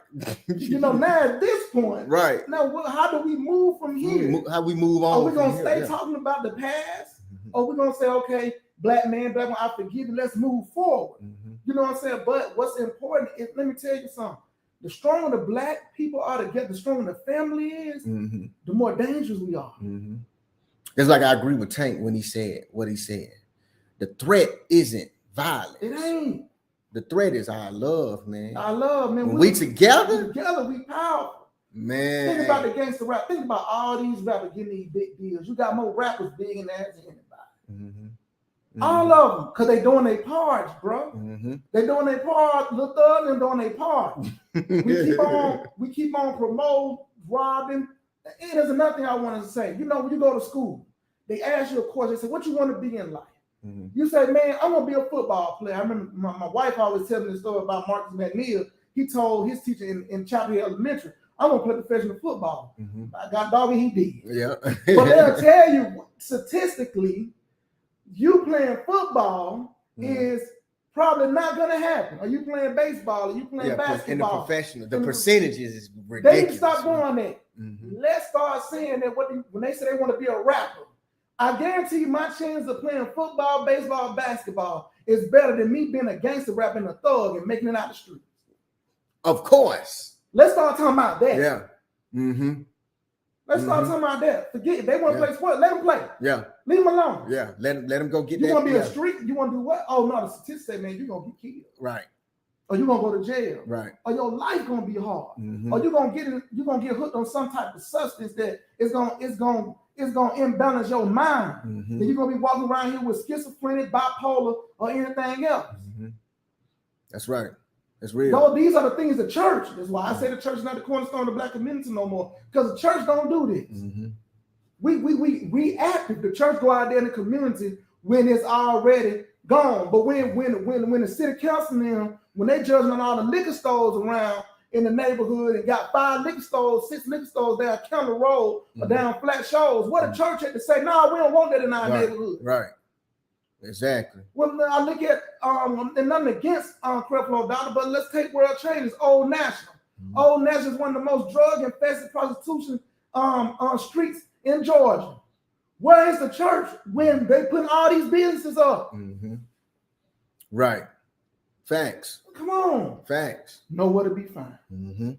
You know, now at this point, Right. now how do we move from here? How we move on? Are we gonna from stay here? Yeah. talking about the past? Mhm. Or we gonna say, okay, black man, black woman, I forgive you. Let's move forward. Mhm. You know what I'm saying? But what's important is, let me tell you something. The stronger the black people are together, the stronger the family is, Mhm. the more dangerous we are. Mhm. It's like I agree with Tank when he said what he said. The threat isn't violence. It ain't. The threat is our love, man. I love, man. When we together, we powerful. man. Think about the gangster rap. Think about all these rappers getting these big deals. You got more rappers big in that than anybody. Mhm. All of them, because they doing their parts, bro. Mhm. They doing their part. Lil Thug and doing their part. We keep on promoting, robbing. And there's another thing I wanted to say. You know, when you go to school, they ask you a question. They say, "What you want to be in life?" Mhm. You say, "Man, I want to be a football player." I remember my wife always telling me the story about Marcus McNeil. He told his teacher in Chapel Hill Elementary, "I want to play professional football." Mhm. I got doggy, he did. Yeah. But they'll tell you statistically, you playing football is probably not going to happen. Are you playing baseball? Are you playing in the basketball? professional, the In the- percentages is They ridiculous. need to stop doing that. Mhm. Let's start saying that when they say they want to be a rapper, I guarantee you my chance of playing football, baseball, basketball is better than me being a gangster rapper and a thug and making it out the street. Of course. Let's start talking about that. Yeah. Mm-hmm. Let's start talking about that. Forget it. They want to play sports. Let them play. Yeah. Leave them alone. Yeah. Let them go get You that. want to be yeah. a street? You want to do what? Oh no, the statistics say, man, you're gonna get killed, Right. or you're gonna go to jail, Right. or your life gonna be hard, Mhm. or you're gonna get hooked on some type of substance that is gonna imbalance your mind. Mhm. And you're gonna be walking around here with schizophrenic, bipolar, or anything else. Mhm. That's right. It's real. Though these are the things the church. That's why I say the church is not the cornerstone of the black community no more. Because the church don't do this. Mm-hmm. We active. The church go out there in the community when it's already gone. But when the city council them, when they judging on all the liquor stores around in the neighborhood and got 5 liquor stores, 6 liquor stores down County Road or down Flat Shoals, what the church had to say? No, we don't want that in our neighborhood. Right. Exactly. Well, I look at and nothing against Creflo Dollar, but let's take World Trade as Old National. Mm-hmm. Old National is one of the most drug infested prostitution streets in Georgia. Where is the church when they put all these businesses up? Mm-hmm. Right. Facts. Come on. Facts. Nowhere to be found. Mm-hmm.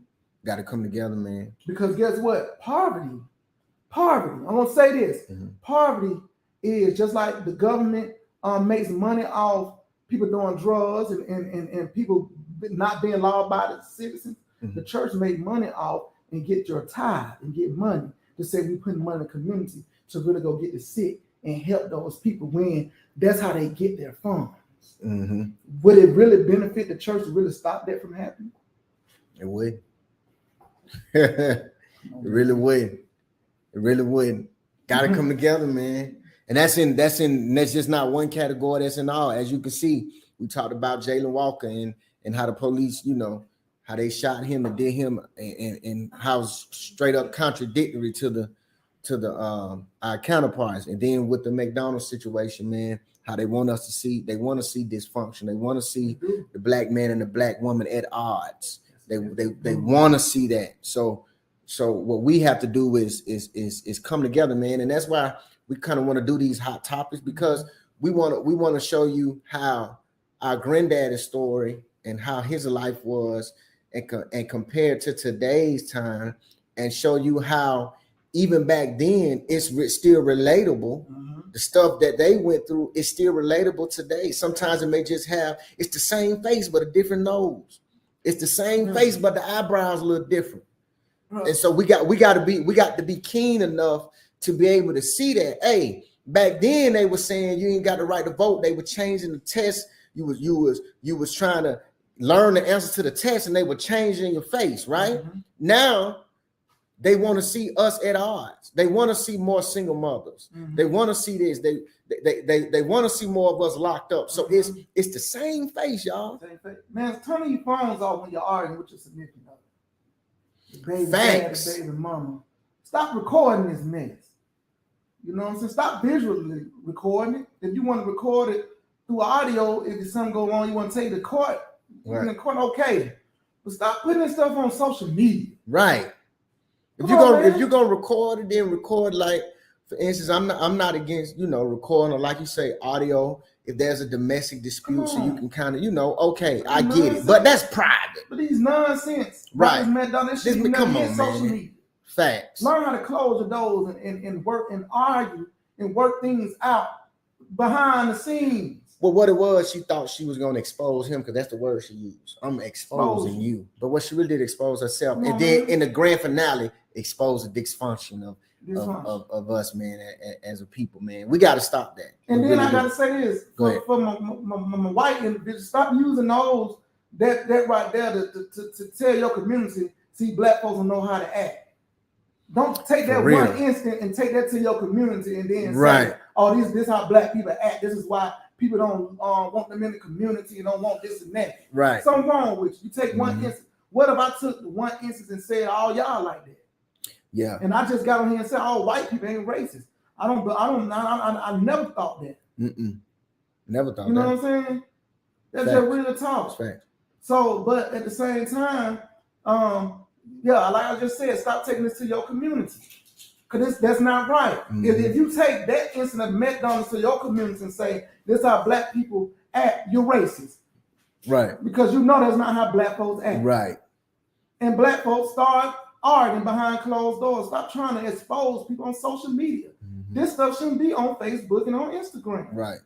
Got to come together, man. Because guess what? Poverty. I'm gonna say this. Mm-hmm. Poverty is just like the government makes money off people doing drugs and people not being law-abiding citizens. Mm-hmm. The church make money off and get your tithe and get money to say we putting money in the community to really go get the sick and help those people when that's how they get their funds. Mm-hmm. Would it really benefit the church to really stop that from happening? It would. It really would. It really would. Got to come together, man. And that's just not one category. That's in all. As you can see, we talked about Jalen Walker and how the police, how they shot him and did him, and how straight up contradictory to our counterparts. And then with the McDonald's situation, man, how they want to see dysfunction. They want to see the black man and the black woman at odds. They want to see that. So what we have to do is come together, man. And that's why we kind of want to do these hot topics, because we want to show you how our granddaddy's story and how his life was and compared to today's time, and show you how even back then it's still relatable. Mm-hmm. The stuff that they went through is still relatable today. Sometimes it may just it's the same face but a different nose. It's the same face but the eyebrows a little different. And so we got to be keen enough to be able to see that. Hey, back then they were saying you ain't got the right to vote. They were changing the test. You was trying to learn the answers to the test, and they were changing your face, right? Mm-hmm. Now they want to see us at odds. They want to see more single mothers. Mm-hmm. They want to see this. They want to see more of us locked up. So it's the same face, y'all. Same face. Man, turn your phones off when you're arguing with your significant other. Baby, Thanks. Dad, baby mama. Stop recording this mess. You know what I'm saying? Stop visually recording it. If you want to record it through audio, if something go wrong, you want to take the court, right. You can court, okay. But stop putting this stuff on social media. Right. If you're gonna record it, then record, like, for instance, I'm not against, recording, or like you say, audio. If there's a domestic dispute, so you can kind of, okay, I get it. But that's private. But these nonsense, right? Come on, social media. Facts. Learn how to close your doors and work and argue and work things out behind the scenes. Well, what it was, she thought she was going to expose him, because that's the word she used. I'm exposing you. But what she really did, expose herself. And then in the grand finale, expose the dysfunction of us, man, as a people, man. We got to stop that. And then I got to say this for my white individuals, stop using those that right there to tell your community, see, black folks don't know how to act. Don't take that one instant and take that to your community and then say, oh, this is how black people act. This is why people don't want them in the community and don't want this and that. Right. Something wrong with you. You take one instance. What if I took the one instance and said all y'all like that? Yeah. And I just got on here and said all white people ain't racist. I never thought that. Never thought that. You know what I'm saying? That's just real talk. Fact. So, but at the same time, like I just said, stop taking this to your community, because that's not right. Mm-hmm. If you take that incident of McDonald's to your community and say this is how black people act, you're racist, right? Because that's not how black folks act, right? And black folks start arguing behind closed doors. Stop trying to expose people on social media. Mm-hmm. This stuff shouldn't be on Facebook and on Instagram, right?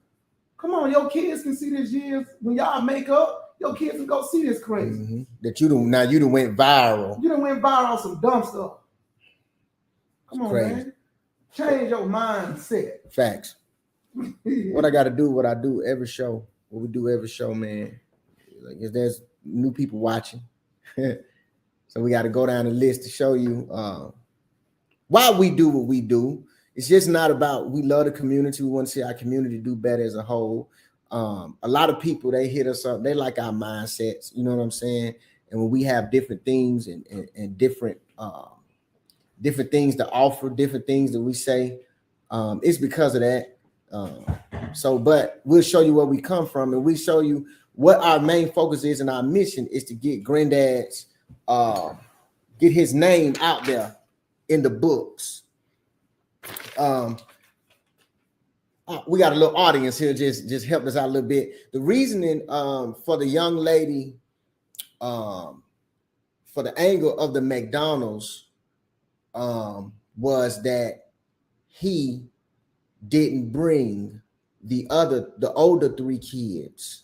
Come on, your kids can see this years when y'all make up. Your kids can go see this crazy. Mm-hmm. That you done went viral. You done went viral on some dumb stuff. Come on, man. Change your mindset. Facts. What I got to do, what I do every show, what we do every show, man, like, if there's new people watching. So we got to go down the list to show you why we do what we do. It's just not about, we love the community. We want to see our community do better as a whole. A lot of people, they hit us up. They like our mindsets. You know what I'm saying? And when we have different themes and different things to offer, different things that we say, it's because of that. But we'll show you where we come from, and we show you what our main focus is, and our mission is to get Granddad's get his name out there in the books. We got a little audience here, just help us out a little bit. The reasoning for the young lady, for the angle of the McDonald's, was that he didn't bring the older 3 kids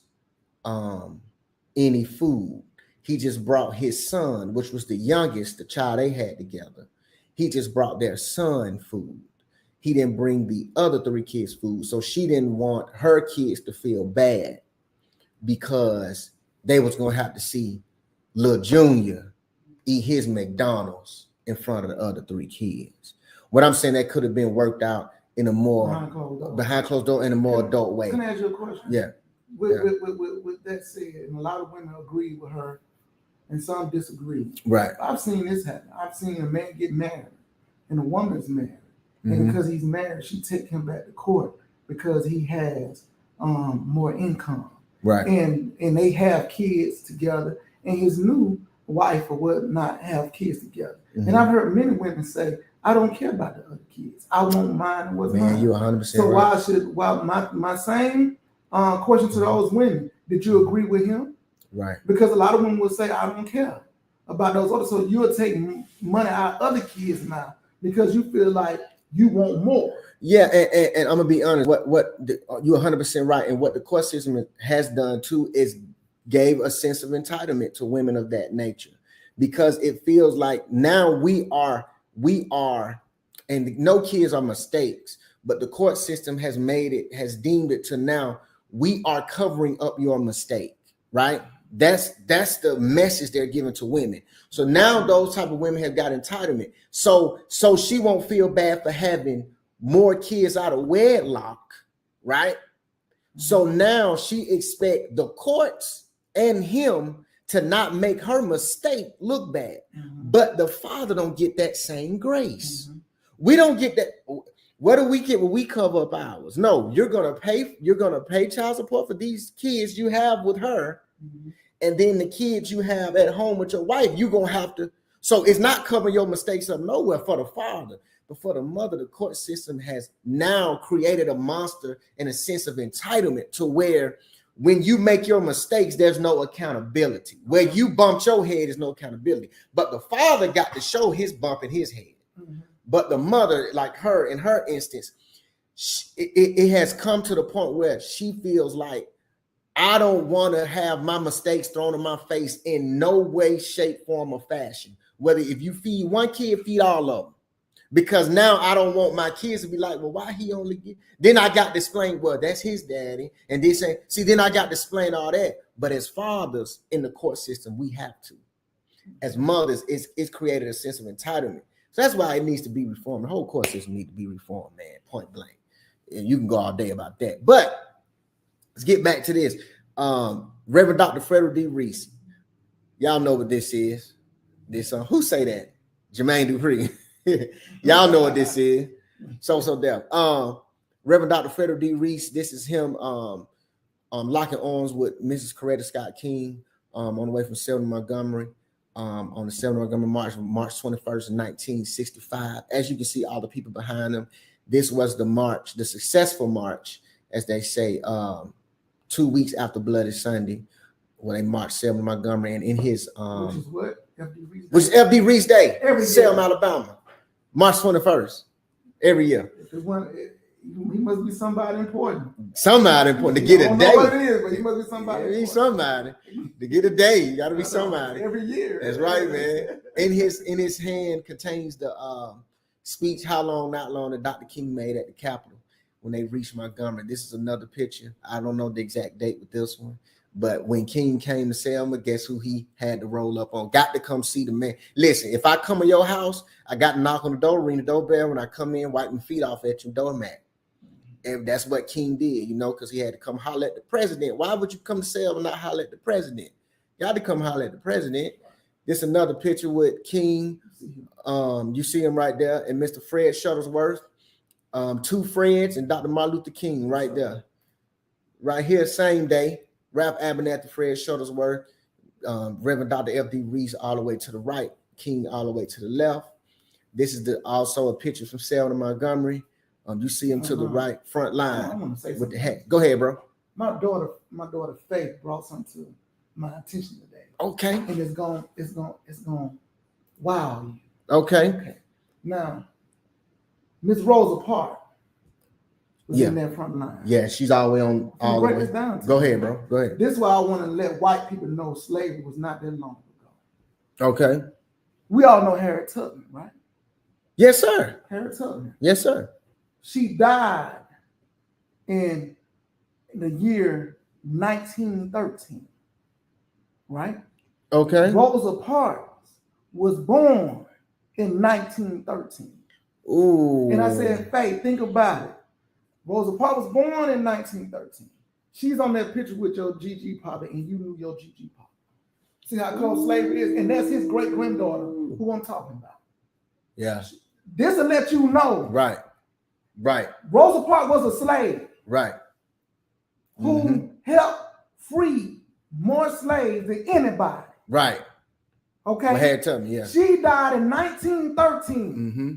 any food. He just brought his son, which was the youngest, the child they had together. He just brought their son food. He didn't bring the other 3 kids food. So she didn't want her kids to feel bad because they was going to have to see Lil Junior eat his McDonald's in front of the other 3 kids. What I'm saying, that could have been worked out in a more behind closed door in a more adult way. Can I ask you a question? Yeah. With that said, and a lot of women agree with her and some disagree. Right. I've seen this happen. I've seen a man get married and a woman's married. And because he's married, she take him back to court because he has more income. Right. And they have kids together, and his new wife or whatnot have kids together. And I've heard many women say, I don't care about the other kids. I want mine and what's mine. Man, you're 100% so right. My same question to those women, did you agree with him? Right. Because a lot of women will say, I don't care about those others. So you'll take money out of other kids now because you feel like you want more. Yeah, and I'm gonna be honest. You're 100% right. And what the court system has done too is gave a sense of entitlement to women of that nature, because it feels like now we are, and no kids are mistakes, but the court system has deemed it to now we are covering up your mistake, right? That's the message they're giving to women. So now those type of women have got entitlement. So she won't feel bad for having more kids out of wedlock, right? So now she expect the courts and him to not make her mistake look bad. But the father don't get that same grace. We don't get that. What do we get when we cover up ours? No, you're gonna pay child support for these kids you have with her. And then the kids you have at home with your wife, you're going to have to. So it's not covering your mistakes up nowhere for the father, but for the mother. The court system has now created a monster and a sense of entitlement to where when you make your mistakes, there's no accountability. Where you bumped your head, there's no accountability. But the father got to show his bump in his head. But the mother, like her, in her instance, it has come to the point where she feels like, I don't want to have my mistakes thrown in my face in no way, shape, form, or fashion. Whether if you feed one kid, feed all of them. Because now I don't want my kids to be like, well, why he only get? Then I got to explain, well, that's his daddy. And they say, see, then I got to explain all that. But as fathers in the court system, we have to. As mothers, it's created a sense of entitlement. So that's why it needs to be reformed. The whole court system needs to be reformed, man, point blank. And you can go all day about that. But let's get back to this. Reverend Dr. Frederick D. Reese. Y'all know what this is. This who say that? Jermaine Dupree. Y'all know what this is. So deaf. Reverend Dr. Frederick D. Reese. This is him locking arms with Mrs. Coretta Scott King on the way from Selma to Montgomery. On the 7th of Montgomery March 21st, 1965. As you can see, all the people behind them. This was the march, the successful march, as they say, 2 weeks after Bloody Sunday, when they marched Selma, Montgomery, and in his which is what? FD Reese Day? Which is FD Reese Day, every Selma, Alabama, March 21st, every year. He must be somebody important. Somebody important to get a day. I don't know what it is, but he must be somebody. He's somebody to get a day. You got to be somebody every year. That's right, man. In his hand contains the speech, "How Long, Not Long," that Dr. King made at the Capitol when they reached Montgomery. This is another picture. I don't know the exact date with this one, But when King came to Selma, guess who he had to roll up on? Got to come see the man. Listen, if I come to your house, I got to knock on the door, ring the doorbell. When I come in, wipe my feet off at your doormat. And that's what King did, because he had to come holler at the president. Why would you come to Selma and not holler at the president? You had to come holler at the president. This another picture with King. You see him right there, and Mr. Fred Shuttlesworth. Two Freds and Dr. Martin Luther King right there. Right here, same day. Ralph Abernathy, Fred Shuttlesworth, Reverend Dr. F.D. Reese all the way to the right, King all the way to the left. This is also a picture from Selma Montgomery. You see him to the right, front line. I want to say with the hat. Go ahead, bro. My daughter Faith brought something to my attention today. Okay. And it's going wow you. Okay. Now, Miss Rosa Parks was in that front line. Yeah, she's all the way on all the way. Go ahead, bro. Go ahead. This is why I want to let white people know slavery was not that long ago. Okay. We all know Harriet Tubman, right? Yes, sir. Harriet Tubman. Yes, sir. She died in the year 1913, right? Okay. Rosa Parks was born in 1913. Ooh. And I said, Faith, think about it. Rosa Parks was born in 1913. She's on that picture with your Gigi Papa, and you knew your Gigi Papa. See how close slavery is? And that's his great granddaughter who I'm talking about. Yeah. This will let you know. Right. Right. Rosa Parks was a slave. Right. Who helped free more slaves than anybody. Right. Okay. Well, Harriet Tubman, yeah. She died in 1913. Mm-hmm.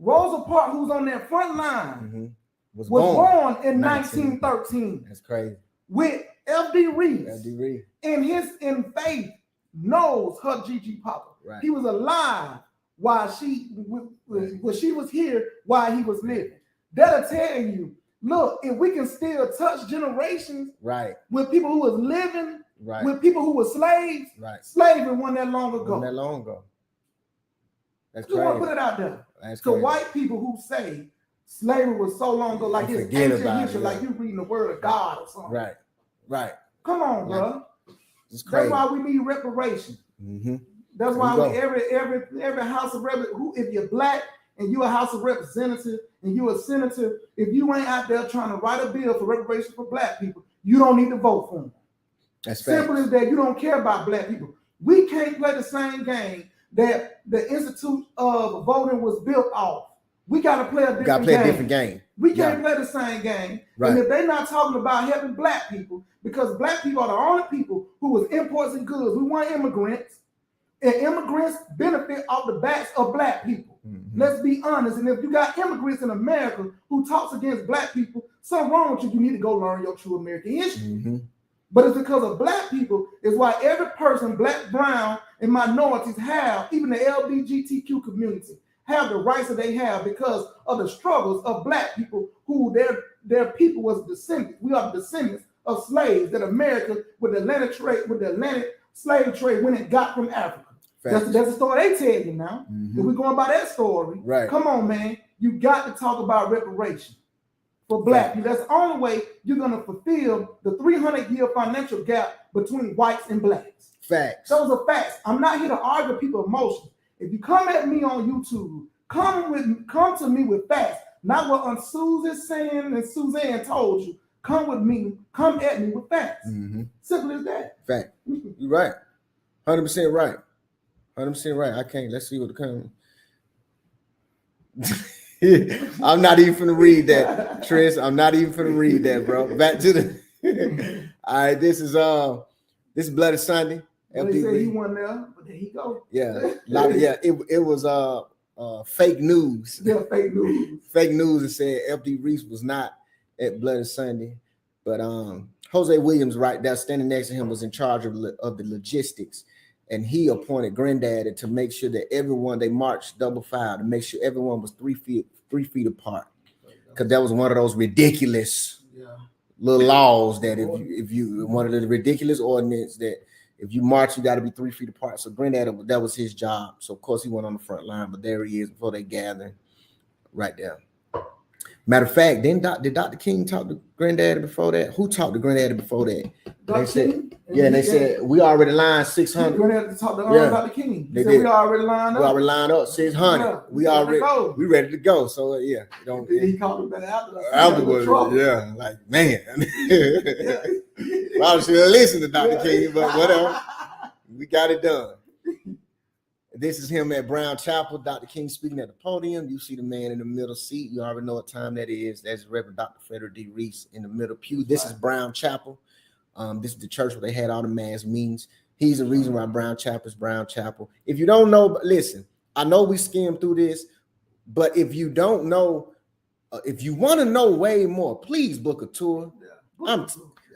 Rosa Parks, who's on that front line, was born in 1913. That's crazy. With F.D. Reese. F.D. Reese. In Faith knows her Gigi Papa. Right. He was alive while she was here while he was living. That'll tell you, look, if we can still touch generations, right, with people who was living, right, with people who were slaves, right, slavery wasn't that long ago. Wasn't that long ago. That's crazy. You want to put it out there. That's to crazy. White people who say slavery was so long ago, like it's ancient history, like you reading the word of God or something. Right, right. Come on, bro. It's crazy. That's why we need reparation. Mm-hmm. That's why every house of rep, if you're black and you're a house of representative and you're a senator, if you ain't out there trying to write a bill for reparations for black people, you don't need to vote for them. That's simple as that. You don't care about black people. We can't play the same game that the Institute of Voting was built off. We got to play a different game. We can't play the same game. Right. And if they're not talking about helping black people, because black people are the only people who was imports and goods. We want immigrants. And immigrants benefit off the backs of black people. Mm-hmm. Let's be honest. And if you got immigrants in America who talks against black people, something wrong with you. You need to go learn your true American history. Mm-hmm. But it's because of black people is why every person, black, brown, and minorities have, even the LGBTQ community, have the rights that they have because of the struggles of black people who their people was descendants. We are descendants of slaves that America with the Atlantic slave trade when it got from Africa. That's the story they tell you now. Mm-hmm. If we're going by that story, right. Come on, man. You got to talk about reparation for black people. That's the only way you're going to fulfill the 300-year financial gap between whites and blacks. Facts. Those are facts. I'm not here to argue people's emotions. If you come at me on YouTube, come to me with facts, not what Aunt Susan's saying and Suzanne told you. Come at me with facts. Mm-hmm. Simple as that. Fact. You're right. 100% right. 100% right. I can't. Let's see what the comment. I'm not even finna read that, Tris. I'm not even finna read that, bro. Back to the. All right. This is Bloody Sunday. They said he won there, but there he go. Yeah. It was fake news. Yeah, fake news. Fake news that said F.D. Reese was not at Bloody Sunday, but Jose Williams right there standing next to him was in charge of the logistics. And he appointed Granddaddy to make sure that everyone, they marched double file to make sure everyone was 3 feet apart. Because that was one of those ridiculous little laws that if you one of the ridiculous ordinance that if you march, you got to be 3 feet apart. So Granddaddy, that was his job. So of course he went on the front line, but there he is before they gathered right there. Matter of fact, did Dr. King talk to Granddaddy before that? Who talked to Granddaddy before that? Dr. Said, they said we already lined 600. Granddaddy talked to Dr. King. They said did. We already lined up. We already lined up 600. Yeah, we ready to go. So yeah, he called him back afterwards. Yeah, like man. I should have listened to Dr. King, but whatever. We got it done. This is him at Brown Chapel. Dr. King speaking at the podium. You see the man in the middle seat. You already know what time that is. That's Reverend Dr. Frederick D. Reese in the middle pew. This is Brown Chapel. This is the church where they had all the mass meetings. He's the reason why Brown Chapel is Brown Chapel. If you don't know, listen, I know we skimmed through this, but if you don't know, if you want to know way more, please book a tour. Yeah,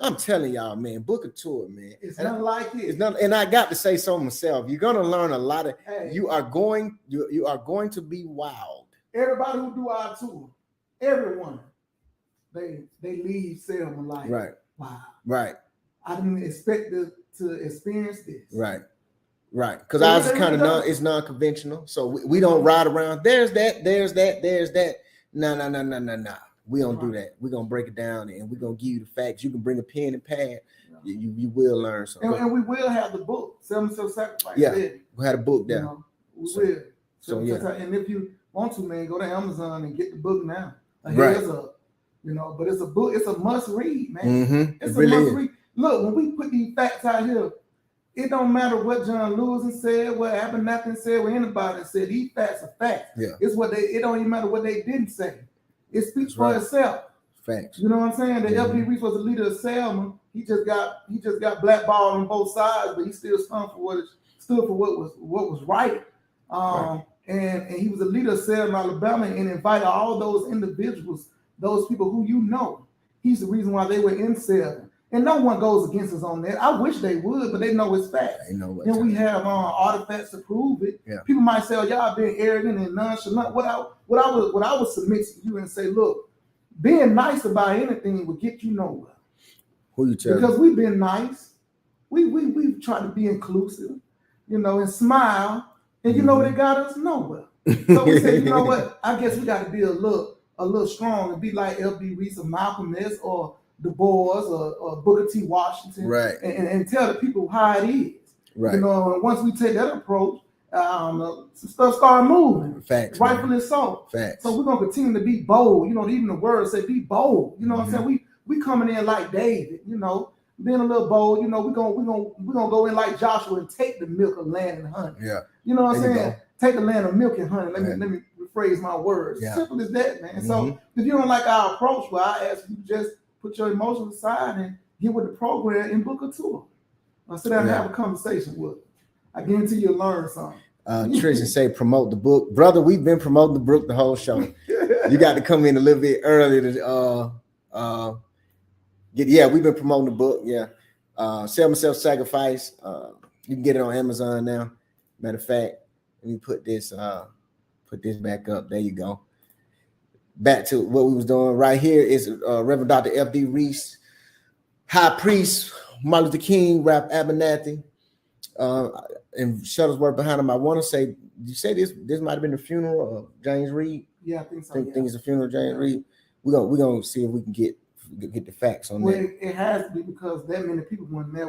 I'm telling y'all, man, book a tour, man. It's not like it. It's not, and I got to say so myself. You're gonna learn a lot of. Hey, you are going to be wild. Everybody who do our tour, everyone, they leave Selma like, right, wow, right. I didn't expect to experience this. Right. Because ours is kind of it's non-conventional. So we don't ride around. There's that. No. We don't do that. We're gonna break it down and we're gonna give you the facts. You can bring a pen and pad. Yeah. You will learn something. And we will have the book, Selma Self-Sacrifice. Yeah, we had a book there. We will. So yeah. And if you want to, man, go to Amazon and get the book now. Right. But it's a book. It's a must read, man. Mm-hmm. It's a must read. Look, when we put these facts out here, it don't matter what John Lewis said, what Abernathy said, what anybody said. These facts are facts. Yeah. It don't even matter what they didn't say. It speaks for itself. Facts. You know what I'm saying? The F.D. Reese was the leader of Selma. He just got blackballed on both sides, but he still stood for what was right. And he was a leader of Selma, Alabama, and invited all those individuals, those people who you know. He's the reason why they were in Selma. And no one goes against us on that. I wish they would, but they know it's facts. And we have artifacts to prove it. Yeah. People might say, "Oh, y'all being arrogant and nonchalant." What I would submit to you and say, look, being nice about anything will get you nowhere. Who you tell? Because we've been nice. We've tried to be inclusive, and smile, and you know what, it got us nowhere. So we said, you know what? I guess we got to be a little strong and be like F.D. Reese or Malcolm X or Du Bois or Booker T. Washington, right? And tell the people how it is, right? And once we take that approach, some stuff start moving. Facts, rightfully so. Facts. So we're gonna continue to be bold. Even the word say be bold. You know what I'm saying? We coming in like David. Being a little bold. We're gonna go in like Joshua and take the milk of land and honey. Yeah. You know what I'm saying? Take the land of milk and honey. Let me rephrase my words. Yeah. Simple as that, man. So if you don't like our approach, well, I ask you just put your emotions aside and get with the program and book a tour. I'll sit down and have a conversation with them. I guarantee you'll learn something. Tristan say promote the book. Brother, we've been promoting the book the whole show. You got to come in a little bit early to we've been promoting the book. Yeah. Selma Self-Sacrifice. You can get it on Amazon now. Matter of fact, let me put this back up. There you go. Back to what we was doing right here is Reverend Dr. F.D. Reese, High Priest Martin Luther King, Rap Abernathy, and Shuttlesworth behind him. I want to say, did you say this might have been the funeral of James Reed? Yeah, I think so. Think it's the funeral of James Reed. We're gonna see if we can get the facts on that. It has to be because that many people weren't there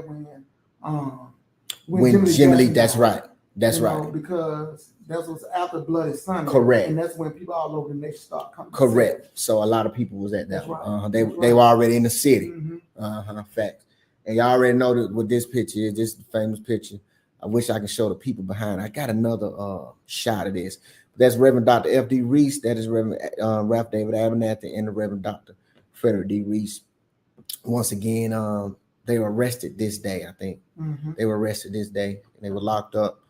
when Jimmy Lee. That's right. That's right. Because that was after Bloody Sunday. Correct. And that's when people all over the nation start coming. Correct. So a lot of people was at that. Right. They were already in the city. Facts. And y'all already know that what this picture is. This is the famous picture. I wish I could show the people behind. I got another shot of this. That's Reverend Dr. F.D. Reese. That is Reverend Ralph David Abernathy and the Reverend Dr. Frederick D. Reese. Once again, they were arrested this day, I think. They were arrested this day. And they were locked up.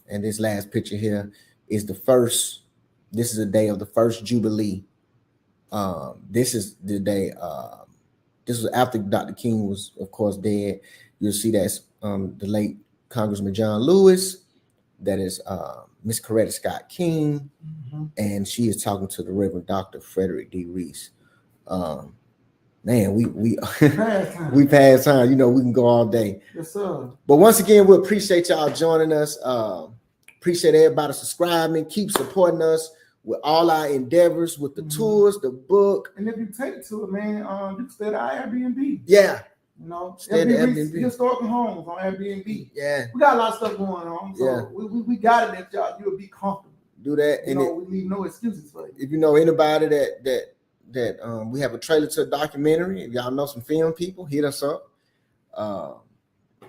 And this last picture here is this is the day of the first Jubilee. This is the day, this was after Dr. King was, of course, dead. You'll see that's the late Congressman John Lewis. That is Miss Coretta Scott King. And she is talking to the Reverend Dr. Frederick D. Reese. Man, we passed time. We can go all day. Yes, sir. But once again, we appreciate y'all joining us. Appreciate everybody subscribing. Keep supporting us. with all our endeavors, with the tours, the book. And if you take to it, man, you can stay at our Airbnb. Yeah. You know, Stay at the Airbnb. Historical homes on Airbnb. Yeah. We got a lot of stuff going on. So we got it that y'all, you'll be comfortable. Do that. You know, we leave no excuses for you. If you know anybody that we have a trailer to a documentary, if y'all know some film people, hit us up.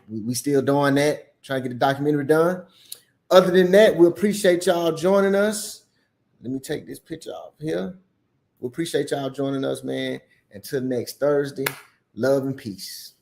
We still doing that, trying to get the documentary done. Other than that, we appreciate y'all joining us. Let me take this picture off here. We appreciate y'all joining us, man. Until next Thursday, love and peace.